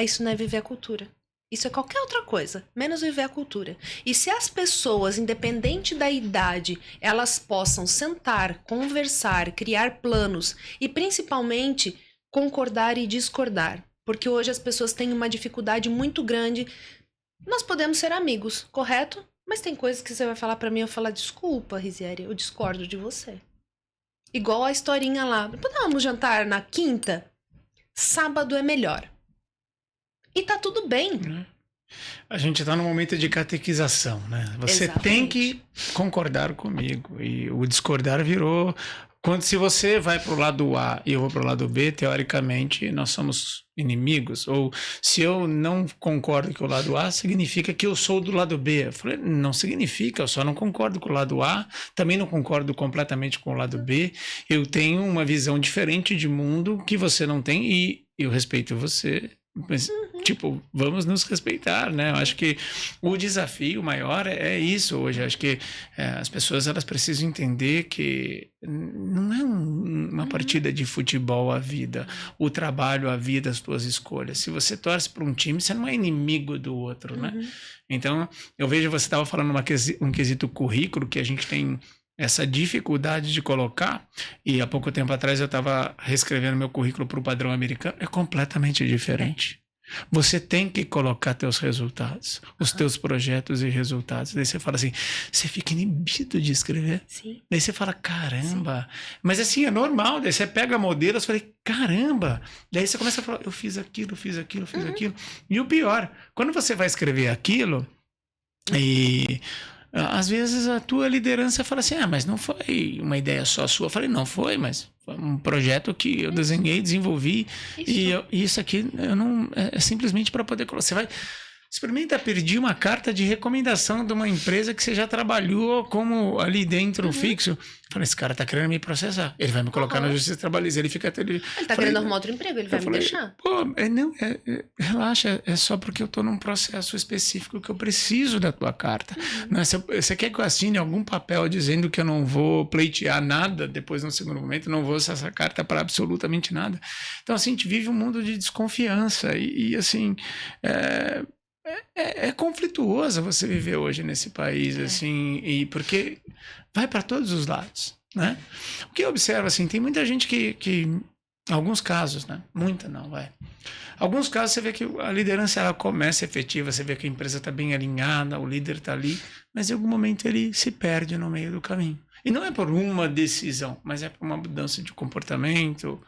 Speaker 2: isso não é viver a cultura. Isso é qualquer outra coisa, menos viver a cultura. E se as pessoas, independente da idade, elas possam sentar, conversar, criar planos e principalmente concordar e discordar. Porque hoje as pessoas têm uma dificuldade muito grande. Nós podemos ser amigos, correto? Mas tem coisas que você vai falar pra mim, eu falar, desculpa, Rizieri, eu discordo de você. Igual a historinha lá. Vamos jantar na quinta? Sábado é melhor. E tá tudo bem.
Speaker 1: A gente tá num momento de catequização, né? Você tem que concordar comigo. E o discordar virou... Se você vai para o lado A e eu vou para o lado B, teoricamente nós somos inimigos. Ou se eu não concordo com o lado A, significa que eu sou do lado B. Eu falei, não significa, eu só não concordo com o lado A, também não concordo completamente com o lado B. Eu tenho uma visão diferente de mundo que você não tem e eu respeito você. Mas, vamos nos respeitar, né? Eu acho que o desafio maior é isso hoje. Eu acho que as pessoas elas precisam entender que não é uma partida de futebol a vida, o trabalho, a vida, as tuas escolhas. Se você torce para um time, você não é inimigo do outro, né? Então, eu vejo, você estava falando um quesito currículo que a gente tem essa dificuldade de colocar, e há pouco tempo atrás eu estava reescrevendo meu currículo para o padrão americano, é completamente diferente. Você tem que colocar teus resultados, os teus projetos e resultados. Daí você fala assim, você fica inibido de escrever.
Speaker 2: Sim.
Speaker 1: Daí você fala, caramba. Sim. Mas assim, é normal. Daí você pega modelos e fala, caramba. Daí você começa a falar, eu fiz aquilo, fiz aquilo, fiz aquilo. E o pior, quando você vai escrever aquilo, e Às vezes a tua liderança fala assim, mas não foi uma ideia só sua. Eu falei, não foi, mas foi um projeto que eu desenhei, desenvolvi. E isso aqui eu não, é simplesmente para poder colocar. Você vai... Experimenta pedir uma carta de recomendação de uma empresa que você já trabalhou como ali dentro fixo. Fala, esse cara tá querendo me processar. Ele vai me colocar na justiça trabalhista. Ele fica... Ele
Speaker 2: tá querendo arrumar outro emprego, ele vai me deixar.
Speaker 1: Pô, não, relaxa, é só porque eu tô num processo específico que eu preciso da tua carta. Não é, se você quer que eu assine algum papel dizendo que eu não vou pleitear nada depois no segundo momento, não vou usar essa carta para absolutamente nada. Então, assim, a gente vive um mundo de desconfiança e assim... É conflituoso você viver hoje nesse país, assim, e porque vai para todos os lados, né? O que eu observo, assim, tem muita gente que alguns casos, né? Muita não, vai. Alguns casos você vê que a liderança ela começa efetiva, você vê que a empresa está bem alinhada, o líder está ali, mas em algum momento ele se perde no meio do caminho. E não é por uma decisão, mas é por uma mudança de comportamento.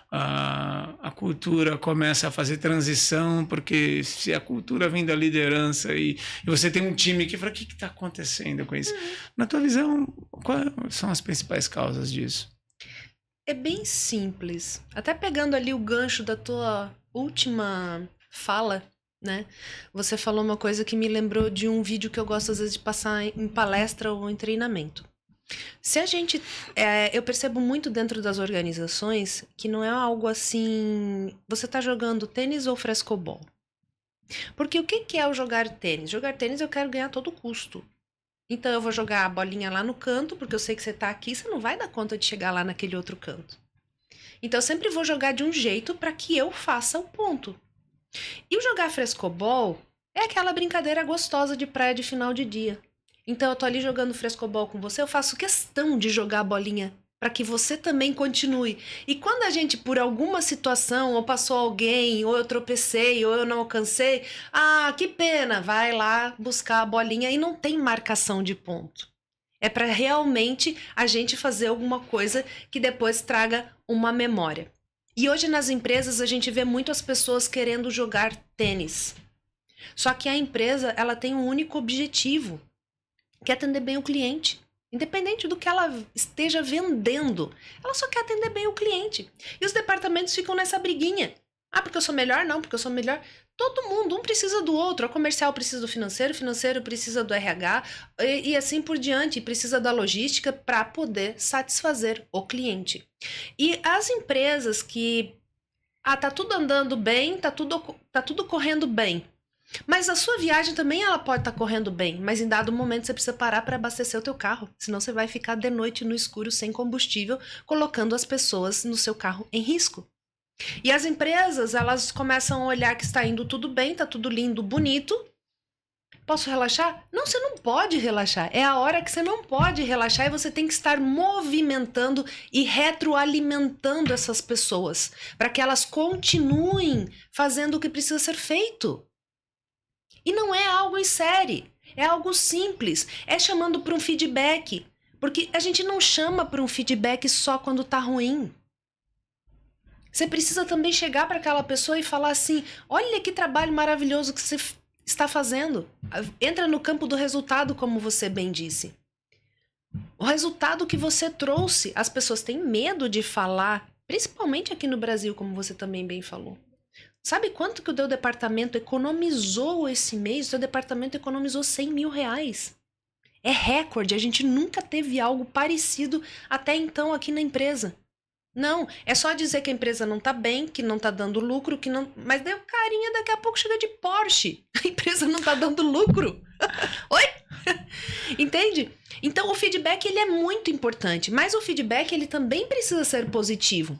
Speaker 1: A cultura começa a fazer transição, porque se a cultura vem da liderança e você tem um time que fala, o que está acontecendo com isso? Na tua visão, quais são as principais causas disso?
Speaker 2: É bem simples. Até pegando ali o gancho da tua última fala, né? Você falou uma coisa que me lembrou de um vídeo que eu gosto às vezes de passar em palestra ou em treinamento. Se a gente... eu percebo muito dentro das organizações que não é algo assim... Você tá jogando tênis ou frescobol? Porque o que é o jogar tênis? Jogar tênis eu quero ganhar a todo custo. Então eu vou jogar a bolinha lá no canto, porque eu sei que você tá aqui, você não vai dar conta de chegar lá naquele outro canto. Então eu sempre vou jogar de um jeito para que eu faça o ponto. E o jogar frescobol é aquela brincadeira gostosa de praia de final de dia. Então eu tô ali jogando frescobol com você, eu faço questão de jogar a bolinha para que você também continue. E quando a gente, por alguma situação, ou passou alguém, ou eu tropecei, ou eu não alcancei, que pena, vai lá buscar a bolinha e não tem marcação de ponto. É para realmente a gente fazer alguma coisa que depois traga uma memória. E hoje nas empresas a gente vê muito as pessoas querendo jogar tênis. Só que a empresa, ela tem um único objetivo, que é atender bem o cliente. Independente do que ela esteja vendendo, ela só quer atender bem o cliente. E os departamentos ficam nessa briguinha. Porque eu sou melhor? Não, porque eu sou melhor. Todo mundo, um precisa do outro. O comercial precisa do financeiro, o financeiro precisa do RH e assim por diante. Precisa da logística para poder satisfazer o cliente. E as empresas que... tá tudo andando bem, tá tudo correndo bem. Mas a sua viagem também ela pode estar correndo bem, mas em dado momento você precisa parar para abastecer o teu carro, senão você vai ficar de noite no escuro sem combustível, colocando as pessoas no seu carro em risco. E as empresas, elas começam a olhar que está indo tudo bem, está tudo lindo, bonito. Posso relaxar? Não, você não pode relaxar. É a hora que você não pode relaxar e você tem que estar movimentando e retroalimentando essas pessoas para que elas continuem fazendo o que precisa ser feito. E não é algo em série, é algo simples, é chamando para um feedback, porque a gente não chama para um feedback só quando tá ruim. Você precisa também chegar para aquela pessoa e falar assim, olha que trabalho maravilhoso que você está fazendo. Entra no campo do resultado, como você bem disse. O resultado que você trouxe, as pessoas têm medo de falar, principalmente aqui no Brasil, como você também bem falou. Sabe quanto que o teu departamento economizou esse mês? O teu departamento economizou 100 mil reais. É recorde, a gente nunca teve algo parecido até então aqui na empresa. Não, é só dizer que a empresa não tá bem, que não tá dando lucro, que não... Mas daí o carinha daqui a pouco chega de Porsche. A empresa não tá dando lucro. Oi? Entende? Então o feedback ele é muito importante, mas o feedback ele também precisa ser positivo.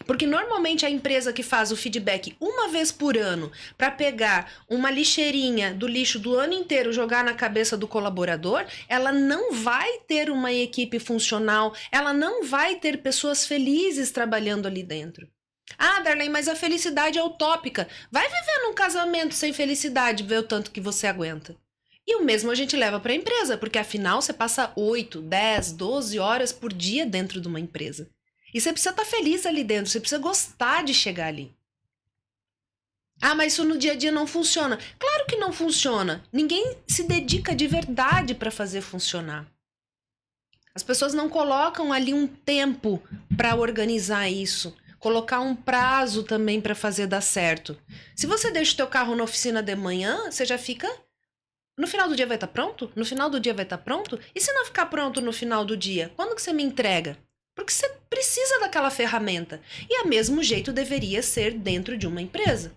Speaker 2: Porque normalmente a empresa que faz o feedback uma vez por ano para pegar uma lixeirinha do lixo do ano inteiro, jogar na cabeça do colaborador, ela não vai ter uma equipe funcional, ela não vai ter pessoas felizes trabalhando ali dentro. Darlene, mas a felicidade é utópica. Vai viver num casamento sem felicidade, ver o tanto que você aguenta. E o mesmo a gente leva para a empresa, porque afinal você passa 8, 10, 12 horas por dia dentro de uma empresa. E você precisa estar feliz ali dentro, você precisa gostar de chegar ali. Ah, mas isso no dia a dia não funciona. Claro que não funciona. Ninguém se dedica de verdade para fazer funcionar. As pessoas não colocam ali um tempo para organizar isso. Colocar um prazo também para fazer dar certo. Se você deixa o teu carro na oficina de manhã, você já fica... No final do dia vai estar pronto? No final do dia vai estar pronto? E se não ficar pronto no final do dia? Quando que você me entrega? Porque você precisa daquela ferramenta. E a mesmo jeito deveria ser dentro de uma empresa.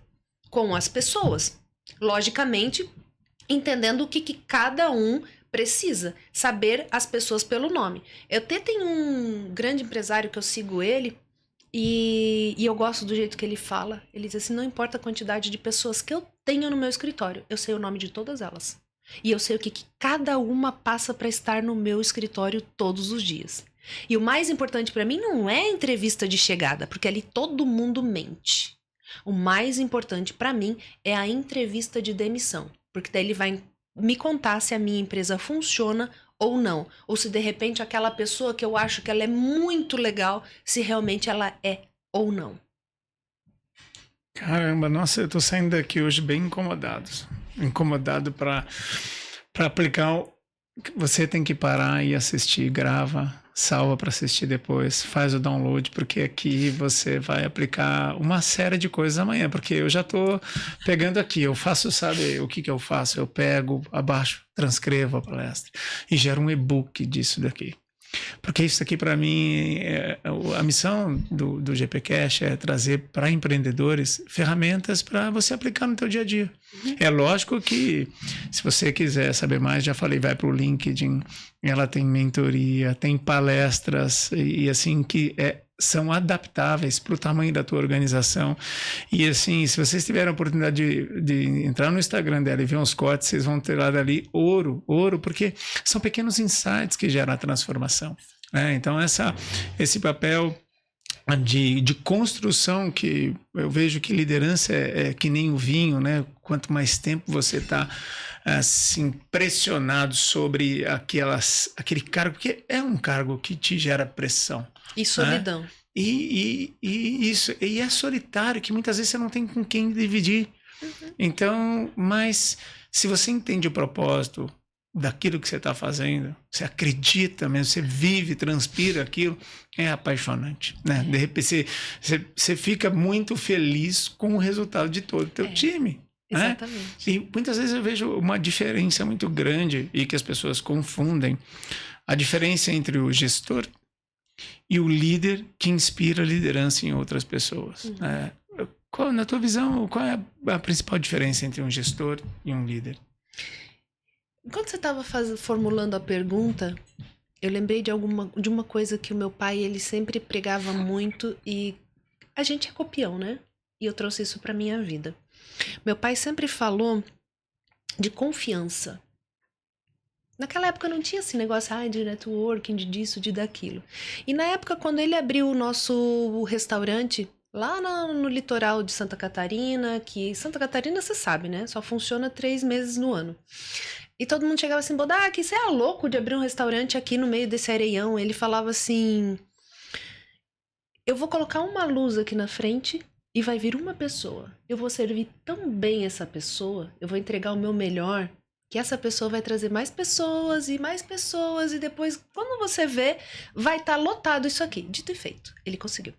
Speaker 2: Com as pessoas. Logicamente, entendendo o que cada um precisa. Saber as pessoas pelo nome. Eu até tenho um grande empresário que eu sigo ele e eu gosto do jeito que ele fala. Ele diz assim, não importa a quantidade de pessoas que eu tenho no meu escritório, eu sei o nome de todas elas. E eu sei o que cada uma passa para estar no meu escritório todos os dias. E o mais importante para mim não é a entrevista de chegada, porque ali todo mundo mente. O mais importante para mim é a entrevista de demissão, porque daí ele vai me contar se a minha empresa funciona ou não, ou se de repente aquela pessoa que eu acho que ela é muito legal, se realmente ela é ou não.
Speaker 1: Caramba, nossa, eu tô saindo daqui hoje bem incomodado para aplicar. Você tem que parar e assistir, grava, salva para assistir depois, faz o download, porque aqui você vai aplicar uma série de coisas amanhã, porque eu já tô pegando aqui, eu faço, sabe o que eu faço? Eu pego, abaixo, transcrevo a palestra e gero um e-book disso daqui. Porque isso aqui, para mim, a missão do GPcast é trazer para empreendedores ferramentas para você aplicar no teu dia a dia. É lógico que, se você quiser saber mais, já falei, vai para o LinkedIn, ela tem mentoria, tem palestras, e assim, que são adaptáveis para o tamanho da tua organização. E assim, se vocês tiverem a oportunidade de entrar no Instagram dela e ver uns cortes, vocês vão ter lá dali ouro, porque são pequenos insights que geram a transformação, né? Então, esse papel de construção, que eu vejo que liderança é que nem o vinho, né? Quanto mais tempo você está assim, pressionado sobre aquele cargo, porque é um cargo que te gera pressão.
Speaker 2: E solidão.
Speaker 1: Né? E é solitário, que muitas vezes você não tem com quem dividir. Então, mas se você entende o propósito daquilo que você está fazendo, você acredita mesmo, você vive, transpira aquilo, é apaixonante, né? De repente você fica muito feliz com o resultado de todo o teu time.
Speaker 2: Exatamente.
Speaker 1: Né? E muitas vezes eu vejo uma diferença muito grande e que as pessoas confundem a diferença entre o gestor e o líder que inspira liderança em outras pessoas. Né? Na tua visão, qual é a principal diferença entre um gestor e um líder?
Speaker 2: Enquanto você estava formulando a pergunta, eu lembrei de uma coisa que o meu pai, ele sempre pregava muito, e a gente é copião, né? E eu trouxe isso para minha vida. Meu pai sempre falou de confiança. Naquela época não tinha esse negócio de networking, de disso, de daquilo. E na época, quando ele abriu o nosso restaurante lá no litoral de Santa Catarina, que Santa Catarina, você sabe, né? Só funciona 3 meses no ano. E todo mundo chegava assim, que você é louco de abrir um restaurante aqui no meio desse areião. Ele falava assim, eu vou colocar uma luz aqui na frente e vai vir uma pessoa. Eu vou servir tão bem essa pessoa, eu vou entregar o meu melhor, que essa pessoa vai trazer mais pessoas, e depois, quando você vê, vai estar lotado isso aqui. Dito e feito, ele conseguiu.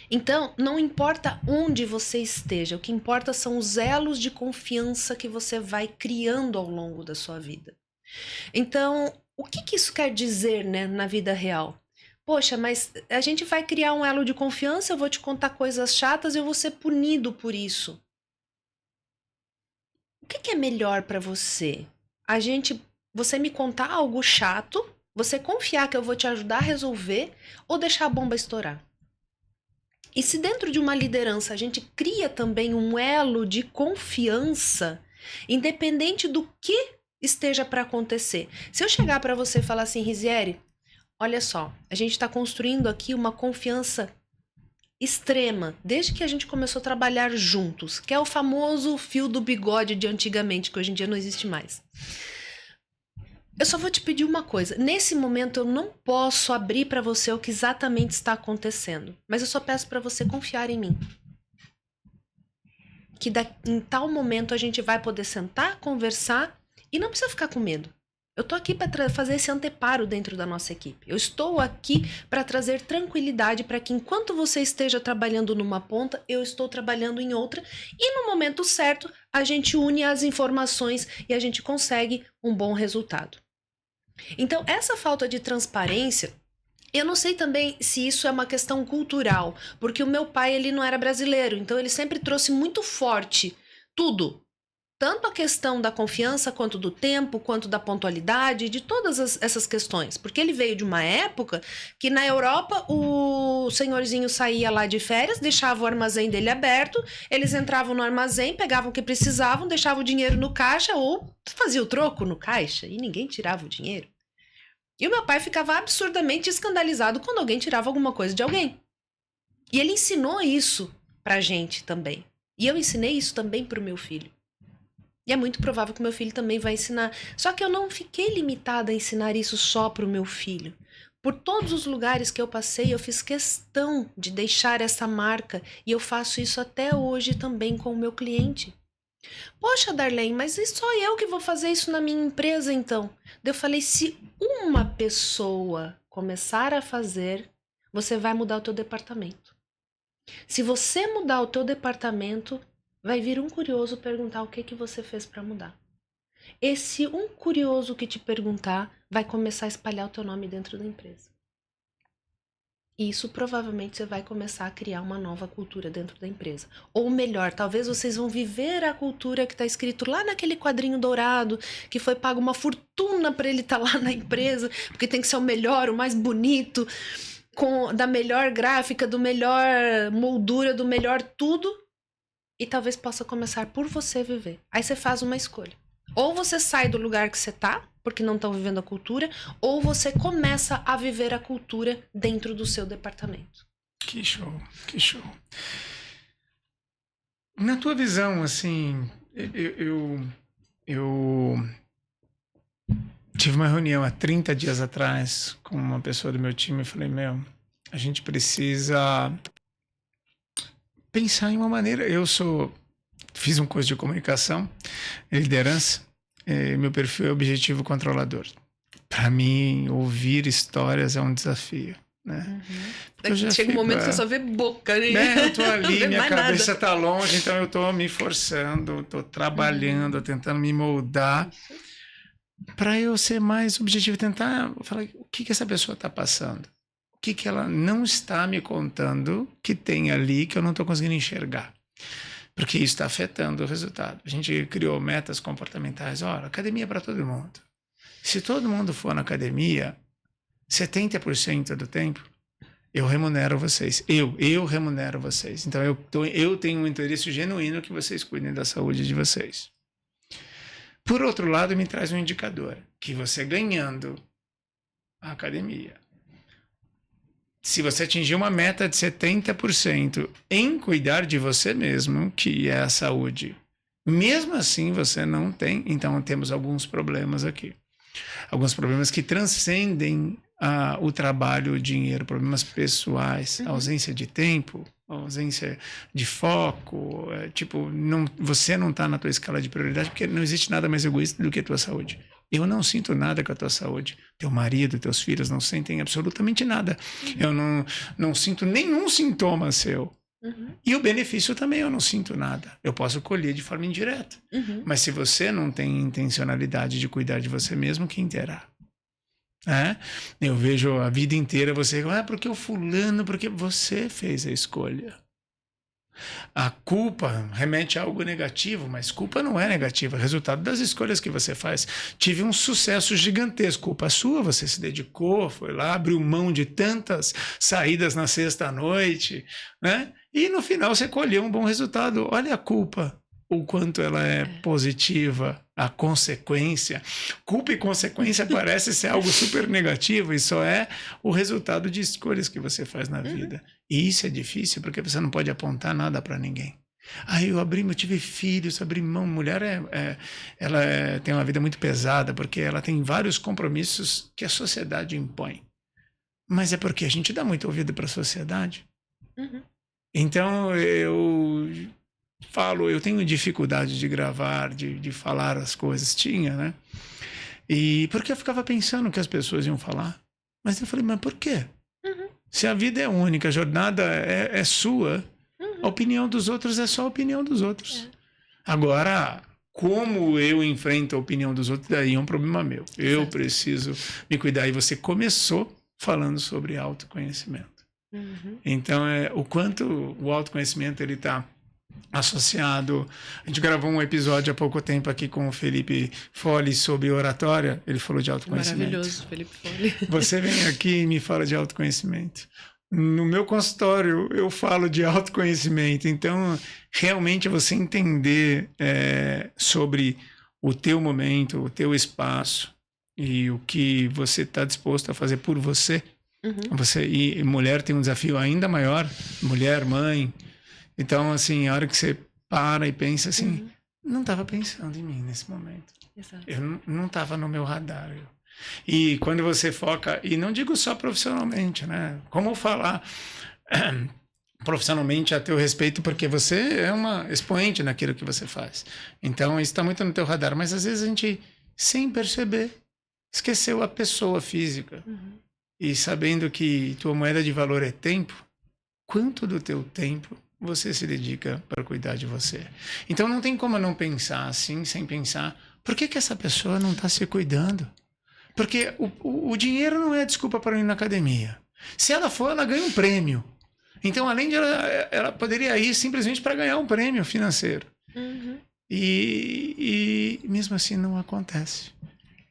Speaker 2: Então, não importa onde você esteja, o que importa são os elos de confiança que você vai criando ao longo da sua vida. Então, o que isso quer dizer, né, na vida real? Poxa, mas a gente vai criar um elo de confiança, eu vou te contar coisas chatas e eu vou ser punido por isso. O que é melhor para você? Você me contar algo chato, você confiar que eu vou te ajudar a resolver, ou deixar a bomba estourar? E se dentro de uma liderança a gente cria também um elo de confiança, independente do que esteja para acontecer. Se eu chegar para você e falar assim, Rizieri, olha só, a gente está construindo aqui uma confiança extrema, desde que a gente começou a trabalhar juntos, que é o famoso fio do bigode de antigamente, que hoje em dia não existe mais. Eu só vou te pedir uma coisa. Nesse momento eu não posso abrir para você o que exatamente está acontecendo, mas eu só peço para você confiar em mim. que em tal momento a gente vai poder sentar, conversar e não precisa ficar com medo. Eu estou aqui para fazer esse anteparo dentro da nossa equipe. Eu estou aqui para trazer tranquilidade para que enquanto você esteja trabalhando numa ponta, eu estou trabalhando em outra e no momento certo a gente une as informações e a gente consegue um bom resultado. Então, essa falta de transparência, eu não sei também se isso é uma questão cultural, porque o meu pai, ele não era brasileiro, então ele sempre trouxe muito forte tudo. Tanto a questão da confiança, quanto do tempo, quanto da pontualidade, de todas essas questões. Porque ele veio de uma época que na Europa o senhorzinho saía lá de férias, deixava o armazém dele aberto, eles entravam no armazém, pegavam o que precisavam, deixavam o dinheiro no caixa ou fazia o troco no caixa e ninguém tirava o dinheiro. E o meu pai ficava absurdamente escandalizado quando alguém tirava alguma coisa de alguém. E ele ensinou isso pra gente também. E eu ensinei isso também pro meu filho. E é muito provável que meu filho também vai ensinar. Só que eu não fiquei limitada a ensinar isso só para o meu filho. Por todos os lugares que eu passei, eu fiz questão de deixar essa marca. E eu faço isso até hoje também com o meu cliente. Poxa, Darlene, mas é só eu que vou fazer isso na minha empresa, então? Eu falei, se uma pessoa começar a fazer, você vai mudar o teu departamento. Se você mudar o teu departamento, vai vir um curioso perguntar o que você fez para mudar. Esse um curioso que te perguntar vai começar a espalhar o teu nome dentro da empresa. E isso provavelmente você vai começar a criar uma nova cultura dentro da empresa. Ou melhor, talvez vocês vão viver a cultura que está escrito lá naquele quadrinho dourado, que foi pago uma fortuna para ele estar lá na empresa, porque tem que ser o melhor, o mais bonito, da melhor gráfica, do melhor moldura, do melhor tudo. E talvez possa começar por você viver. Aí você faz uma escolha. Ou você sai do lugar que você tá, porque não estão vivendo a cultura, ou você começa a viver a cultura dentro do seu departamento.
Speaker 1: Que show, que show. Na tua visão, assim, eu tive uma reunião há 30 dias atrás com uma pessoa do meu time e falei, a gente precisa pensar em uma maneira. Fiz um curso de comunicação, liderança, meu perfil é objetivo controlador. Para mim, ouvir histórias é um desafio, né?
Speaker 2: Chega um momento que você só vê boca, né?
Speaker 1: Eu tô ali, minha cabeça tá longe, então eu tô me forçando, tô trabalhando, tentando me moldar para eu ser mais objetivo, tentar falar o que essa pessoa tá passando. O que ela não está me contando que tem ali que eu não estou conseguindo enxergar. Porque isso está afetando o resultado. A gente criou metas comportamentais. Ora, academia é para todo mundo. Se todo mundo for na academia, 70% do tempo, eu remunero vocês. Eu remunero vocês. Então, eu tenho um interesse genuíno que vocês cuidem da saúde de vocês. Por outro lado, me traz um indicador. Que você ganhando a academia, se você atingir uma meta de 70% em cuidar de você mesmo, que é a saúde, mesmo assim você não tem, então temos alguns problemas aqui. Alguns problemas que transcendem o trabalho, o dinheiro, problemas pessoais, ausência de tempo, ausência de foco, você não está na tua escala de prioridade, porque não existe nada mais egoísta do que a tua saúde. Eu não sinto nada com a tua saúde. Teu marido, teus filhos não sentem absolutamente nada. Eu não sinto nenhum sintoma seu. E o benefício também eu não sinto nada. Eu posso colher de forma indireta. Mas se você não tem intencionalidade de cuidar de você mesmo, quem terá? Eu vejo a vida inteira você, porque o fulano, porque você fez a escolha. A culpa remete a algo negativo, mas culpa não é negativa, é resultado das escolhas que você faz. Tive um sucesso gigantesco, culpa sua, você se dedicou, foi lá, abriu mão de tantas saídas na sexta-noite, né? E no final você colheu um bom resultado. Olha a culpa, o quanto ela é positiva, a consequência. Culpa e consequência parece ser algo super negativo e só é o resultado de escolhas que você faz na vida. E isso é difícil porque você não pode apontar nada para ninguém. Eu tive filhos, abri mão. Mulher ela tem uma vida muito pesada porque ela tem vários compromissos que a sociedade impõe. Mas é porque a gente dá muito ouvido para a sociedade. Então eu tenho dificuldade de gravar, de falar as coisas. Tinha, né? E porque eu ficava pensando o que as pessoas iam falar. Mas eu falei, mas por quê? Se a vida é única, a jornada é sua, a opinião dos outros é só a opinião dos outros. Agora, como eu enfrento a opinião dos outros, daí é um problema meu. Eu preciso me cuidar. E você começou falando sobre autoconhecimento. Então, o quanto o autoconhecimento ele está associado. A gente gravou um episódio há pouco tempo aqui com o Felipe Folli sobre oratória. Ele falou de autoconhecimento.
Speaker 2: Maravilhoso, Felipe Folli.
Speaker 1: Você vem aqui e me fala de autoconhecimento. No meu consultório, eu falo de autoconhecimento. Então, realmente você entender sobre o teu momento, o teu espaço e o que você está disposto a fazer por você. E mulher tem um desafio ainda maior. Mulher, mãe. Então, assim, a hora que você para e pensa assim, não estava pensando em mim nesse momento.
Speaker 2: Exato.
Speaker 1: Eu não estava no meu radar. E quando você foca, e não digo só profissionalmente, né? Como falar profissionalmente a teu respeito, porque você é uma expoente naquilo que você faz. Então, isso está muito no teu radar. Mas, às vezes, a gente, sem perceber, esqueceu a pessoa física. E sabendo que tua moeda de valor é tempo, quanto do teu tempo você se dedica para cuidar de você? Então, não tem como não pensar assim, sem pensar, por que essa pessoa não está se cuidando? Porque o dinheiro não é desculpa para ir na academia. Se ela for, ela ganha um prêmio. Então, além de ela poderia ir simplesmente para ganhar um prêmio financeiro. E mesmo assim não acontece.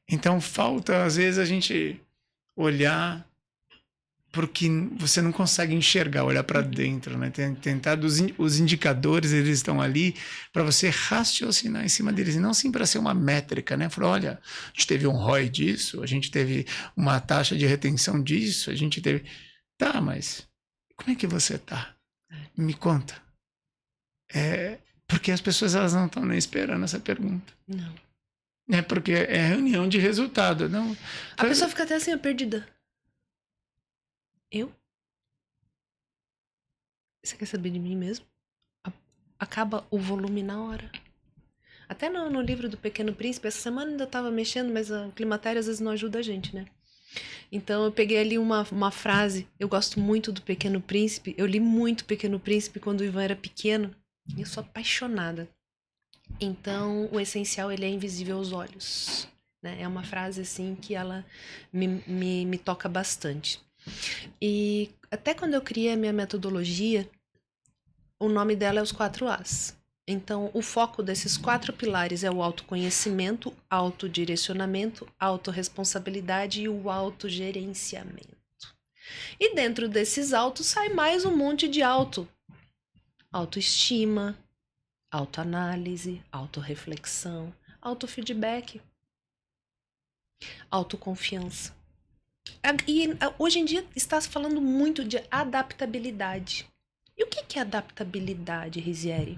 Speaker 1: Então, falta, às vezes, a gente olhar porque você não consegue enxergar, olhar para dentro, né? Tentar os indicadores, eles estão ali para você raciocinar em cima deles, e não sim para ser uma métrica, né? Falar, olha, a gente teve um ROI disso, a gente teve uma taxa de retenção disso, a gente teve... Tá, mas como é que você tá? Me conta. Porque as pessoas elas não estão nem esperando essa pergunta.
Speaker 2: Não.
Speaker 1: É porque é reunião de resultado. Não...
Speaker 2: A pessoa fica até assim, perdida. Eu? Você quer saber de mim mesmo? Acaba o volume na hora. Até no livro do Pequeno Príncipe, essa semana ainda estava mexendo, mas o climatério às vezes não ajuda a gente, né? Então eu peguei ali uma frase. Eu gosto muito do Pequeno Príncipe. Eu li muito Pequeno Príncipe quando o Ivan era pequeno. E eu sou apaixonada. Então o essencial ele é invisível aos olhos, né? É uma frase assim que ela me toca bastante. E até quando eu criei a minha metodologia, o nome dela é os 4 As. Então, o foco desses 4 pilares é o autoconhecimento, autodirecionamento, autorresponsabilidade e o autogerenciamento. E dentro desses autos sai mais um monte de auto. Autoestima, autoanálise, autorreflexão, autofeedback, autoconfiança. E hoje em dia está se falando muito de adaptabilidade. E o que é adaptabilidade, Rizieri?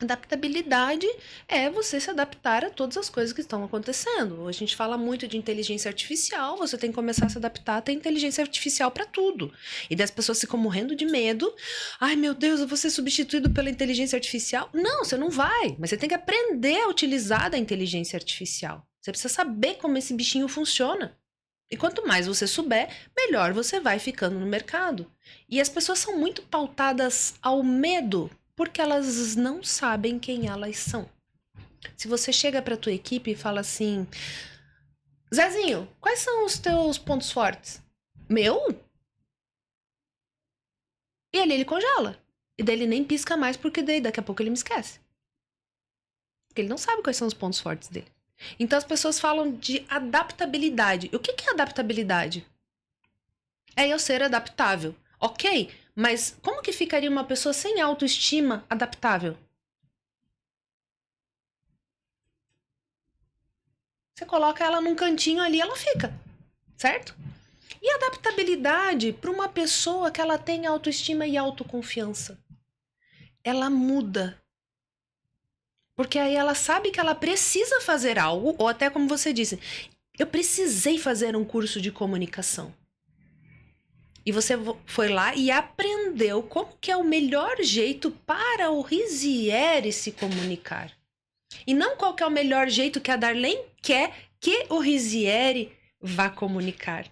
Speaker 2: Adaptabilidade é você se adaptar a todas as coisas que estão acontecendo. A gente fala muito de inteligência artificial, você tem que começar a se adaptar a ter inteligência artificial para tudo. E das pessoas ficam morrendo de medo. Ai, meu Deus, eu vou ser substituído pela inteligência artificial? Não, você não vai. Mas você tem que aprender a utilizar a inteligência artificial. Você precisa saber como esse bichinho funciona. E quanto mais você souber, melhor você vai ficando no mercado. E as pessoas são muito pautadas ao medo, porque elas não sabem quem elas são. Se você chega para a tua equipe e fala assim, Zezinho, quais são os teus pontos fortes? Meu? E ali ele congela. E daí ele nem pisca mais, porque daí daqui a pouco ele me esquece. Porque ele não sabe quais são os pontos fortes dele. Então as pessoas falam de adaptabilidade. E o que é adaptabilidade? É eu ser adaptável. Ok, mas como que ficaria uma pessoa sem autoestima adaptável? Você coloca ela num cantinho ali, ela fica, certo? E adaptabilidade para uma pessoa que ela tem autoestima e autoconfiança? Ela muda. Porque aí ela sabe que ela precisa fazer algo, ou até como você disse, eu precisei fazer um curso de comunicação. E você foi lá e aprendeu como que é o melhor jeito para o Rizieri se comunicar. E não qual que é o melhor jeito que a Darlene quer que o Rizieri vá comunicar.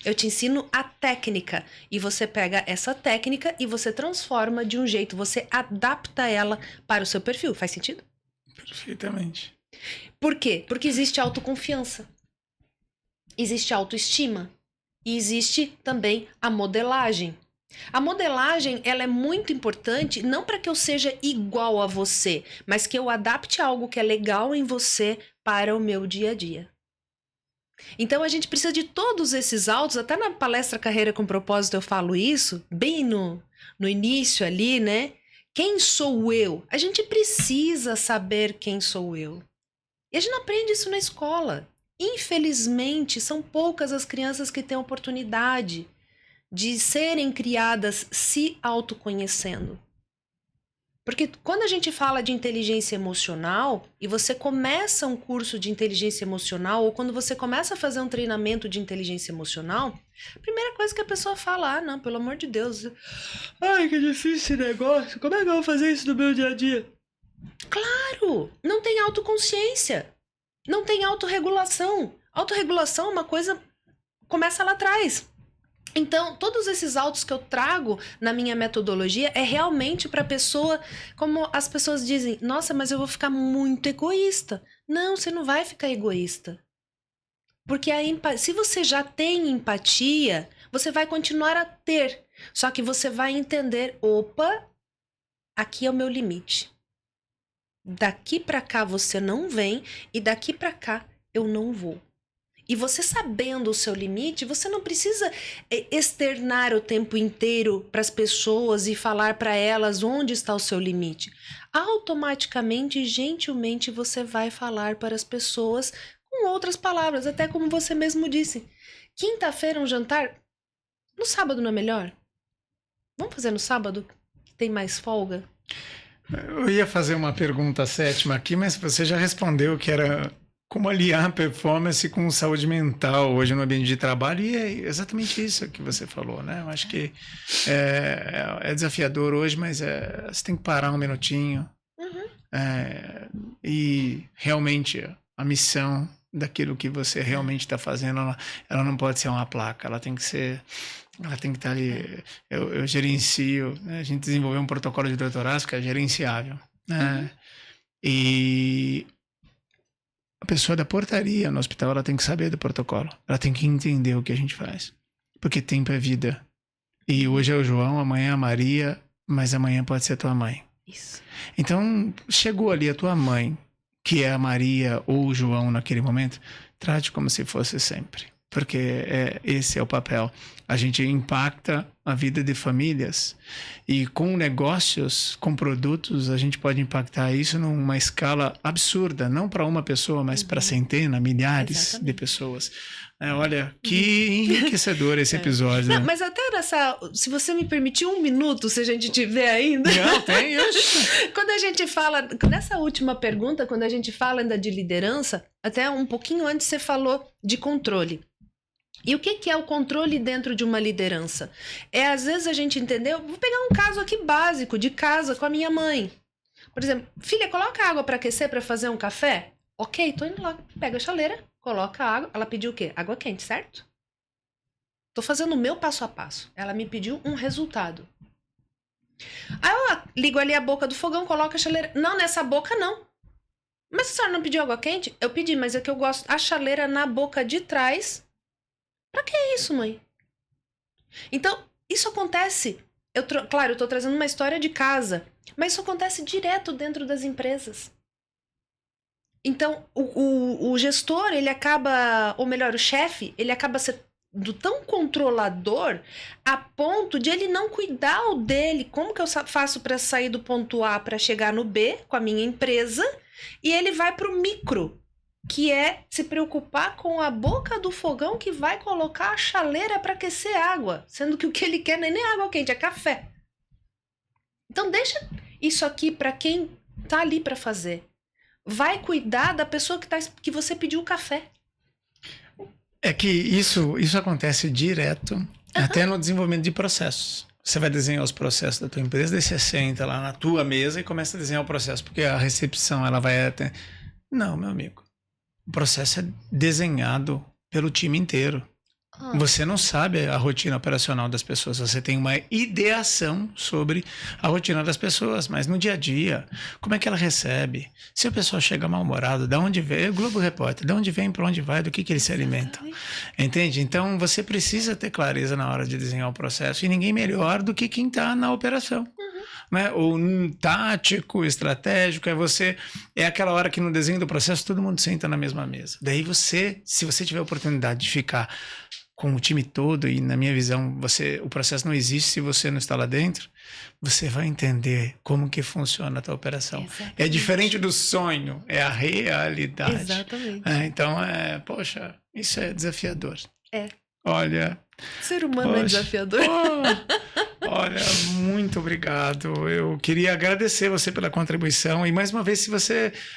Speaker 2: Eu te ensino a técnica e você pega essa técnica e você transforma de um jeito, você adapta ela para o seu perfil. Faz sentido?
Speaker 1: Perfeitamente.
Speaker 2: Por quê? Porque existe autoconfiança, existe autoestima e existe também a modelagem. A modelagem, ela é muito importante, não para que eu seja igual a você, mas que eu adapte algo que é legal em você para o meu dia a dia. Então a gente precisa de todos esses autos, até na palestra Carreira com Propósito eu falo isso, bem no início ali, né? Quem sou eu? A gente precisa saber quem sou eu. E a gente não aprende isso na escola. Infelizmente, são poucas as crianças que têm a oportunidade de serem criadas se autoconhecendo. Porque quando a gente fala de inteligência emocional e você começa um curso de inteligência emocional ou quando você começa a fazer um treinamento de inteligência emocional, a primeira coisa que a pessoa fala, ah, não, pelo amor de Deus, ai, que difícil esse negócio, como é que eu vou fazer isso no meu dia a dia? Claro, não tem autoconsciência, não tem autorregulação. Autorregulação é uma coisa, começa lá atrás. Então, todos esses autos que eu trago na minha metodologia é realmente para a pessoa, como as pessoas dizem, nossa, mas eu vou ficar muito egoísta. Não, você não vai ficar egoísta. Porque se você já tem empatia, você vai continuar a ter. Só que você vai entender, opa, aqui é o meu limite. Daqui para cá você não vem e daqui para cá eu não vou. E você sabendo o seu limite, você não precisa externar o tempo inteiro para as pessoas e falar para elas onde está o seu limite. Automaticamente, gentilmente, você vai falar para as pessoas com outras palavras, até como você mesmo disse. Quinta-feira um jantar, no sábado não é melhor? Vamos fazer no sábado, que tem mais folga?
Speaker 1: Eu ia fazer uma pergunta sétima aqui, mas você já respondeu que era como aliar a performance com saúde mental hoje no ambiente de trabalho, e é exatamente isso que você falou, né? Eu acho que é desafiador hoje, mas você tem que parar um minutinho. E realmente a missão daquilo que você realmente está fazendo, ela não pode ser uma placa, ela tem que estar ali. Eu gerencio, né? A gente desenvolveu um protocolo de doutorado que é gerenciável, né? E a pessoa da portaria no hospital, ela tem que saber do protocolo. Ela tem que entender o que a gente faz. Porque tempo é vida. E hoje é o João, amanhã é a Maria, mas amanhã pode ser a tua mãe.
Speaker 2: Isso.
Speaker 1: Então, chegou ali a tua mãe, que é a Maria ou o João naquele momento, trate como se fosse sempre. Porque esse é o papel. A gente impacta a vida de famílias e com negócios, com produtos, a gente pode impactar isso numa escala absurda, não para uma pessoa, mas para centenas, milhares de pessoas. Olha, que enriquecedor esse episódio.
Speaker 2: Não,
Speaker 1: né?
Speaker 2: mas até se você me permitir um minuto, se a gente tiver ainda.
Speaker 1: Não, tem.
Speaker 2: Quando a gente fala, nessa última pergunta, quando a gente fala ainda de liderança, até um pouquinho antes você falou de controle. E o que é o controle dentro de uma liderança? Às vezes a gente entendeu, vou pegar um caso aqui básico, de casa com a minha mãe. Por exemplo, filha, coloca água para aquecer para fazer um café? Ok, tô indo lá, pega a chaleira, coloca a água. Ela pediu o quê? Água quente, certo? Tô fazendo o meu passo a passo. Ela me pediu um resultado. Aí eu ligo ali a boca do fogão, coloco a chaleira. Não, nessa boca não. Mas a senhora não pediu água quente? Eu pedi, mas é que eu gosto a chaleira na boca de trás. Pra que isso, mãe? Então, isso acontece. Claro, eu tô trazendo uma história de casa, mas isso acontece direto dentro das empresas. Então, o gestor, ele acaba, ou melhor, o chefe, ele acaba sendo tão controlador a ponto de ele não cuidar o dele. Como que eu faço para sair do ponto A para chegar no B com a minha empresa? E ele vai pro micro, que é se preocupar com a boca do fogão que vai colocar a chaleira para aquecer água, sendo que o que ele quer não é nem água quente, é café. Então deixa isso aqui para quem tá ali para fazer. Vai cuidar da pessoa que você pediu o café.
Speaker 1: É que isso acontece direto Até no desenvolvimento de processos. Você vai desenhar os processos da tua empresa, daí você senta lá na tua mesa e começa a desenhar o processo, porque a recepção, ela vai até... Não, meu amigo. O processo é desenhado pelo time inteiro. Você não sabe a rotina operacional das pessoas, você tem uma ideação sobre a rotina das pessoas, mas no dia a dia, como é que ela recebe? Se a pessoa chega mal-humorada, de onde vem? O Globo Repórter, de onde vem, para onde vai, do que eles se alimentam? Entende? Então, você precisa ter clareza na hora de desenhar o processo, e ninguém melhor do que quem está na operação. Né? O tático, estratégico, é aquela hora que no desenho do processo todo mundo senta na mesma mesa. Daí se você tiver a oportunidade de ficar com o time todo, e na minha visão, o processo não existe se você não está lá dentro, você vai entender como que funciona a tua operação. Exatamente. É diferente do sonho, é a realidade.
Speaker 2: Exatamente.
Speaker 1: Então, poxa, isso é desafiador. Olha...
Speaker 2: Ser humano é desafiador.
Speaker 1: Olha, muito obrigado. Eu queria agradecer você pela contribuição. E mais uma vez,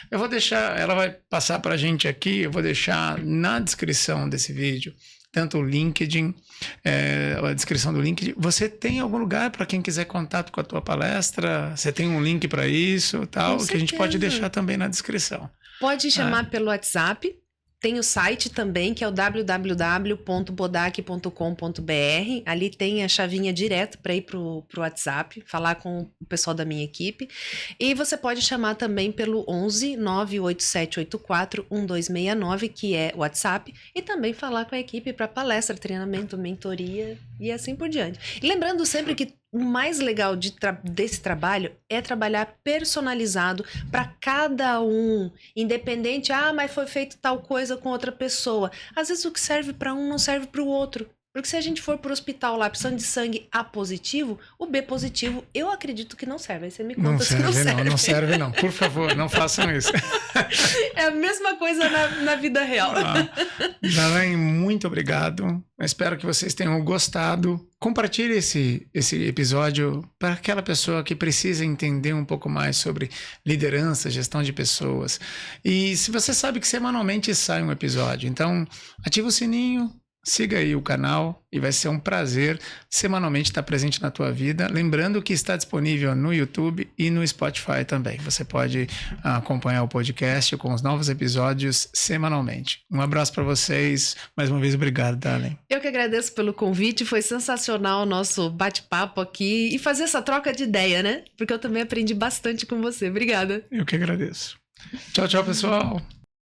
Speaker 1: eu vou deixar, ela vai passar para a gente aqui, eu vou deixar na descrição desse vídeo, tanto o LinkedIn, a descrição do LinkedIn. Você tem algum lugar para quem quiser contato com a tua palestra? Você tem um link para isso, tal, que a gente pode deixar também na descrição.
Speaker 2: Pode chamar pelo WhatsApp. Tem o site também, que é o www.bodac.com.br. Ali tem a chavinha direto para ir para o WhatsApp, falar com o pessoal da minha equipe. E você pode chamar também pelo 11 98784 1269, que é o WhatsApp, e também falar com a equipe para palestra, treinamento, mentoria e assim por diante. E lembrando sempre que o mais legal desse trabalho é trabalhar personalizado para cada um, independente, mas foi feito tal coisa com outra pessoa. Às vezes o que serve para um não serve para o outro. Porque se a gente for pro hospital lá precisando de sangue A positivo, o B positivo, eu acredito que não serve. Aí você me conta se não serve.
Speaker 1: Não serve não. Por favor, não façam isso.
Speaker 2: É a mesma coisa na vida real.
Speaker 1: Darlene, muito obrigado. Eu espero que vocês tenham gostado. Compartilhe esse episódio para aquela pessoa que precisa entender um pouco mais sobre liderança, gestão de pessoas. E se você sabe que semanalmente sai um episódio, então ativa o sininho, siga aí o canal e vai ser um prazer semanalmente estar presente na tua vida. Lembrando que está disponível no YouTube e no Spotify também. Você pode acompanhar o podcast com os novos episódios semanalmente. Um abraço para vocês. Mais uma vez, obrigado, Darlene.
Speaker 2: Eu que agradeço pelo convite. Foi sensacional o nosso bate-papo aqui e fazer essa troca de ideia, né? Porque eu também aprendi bastante com você. Obrigada.
Speaker 1: Eu que agradeço. Tchau, tchau, pessoal.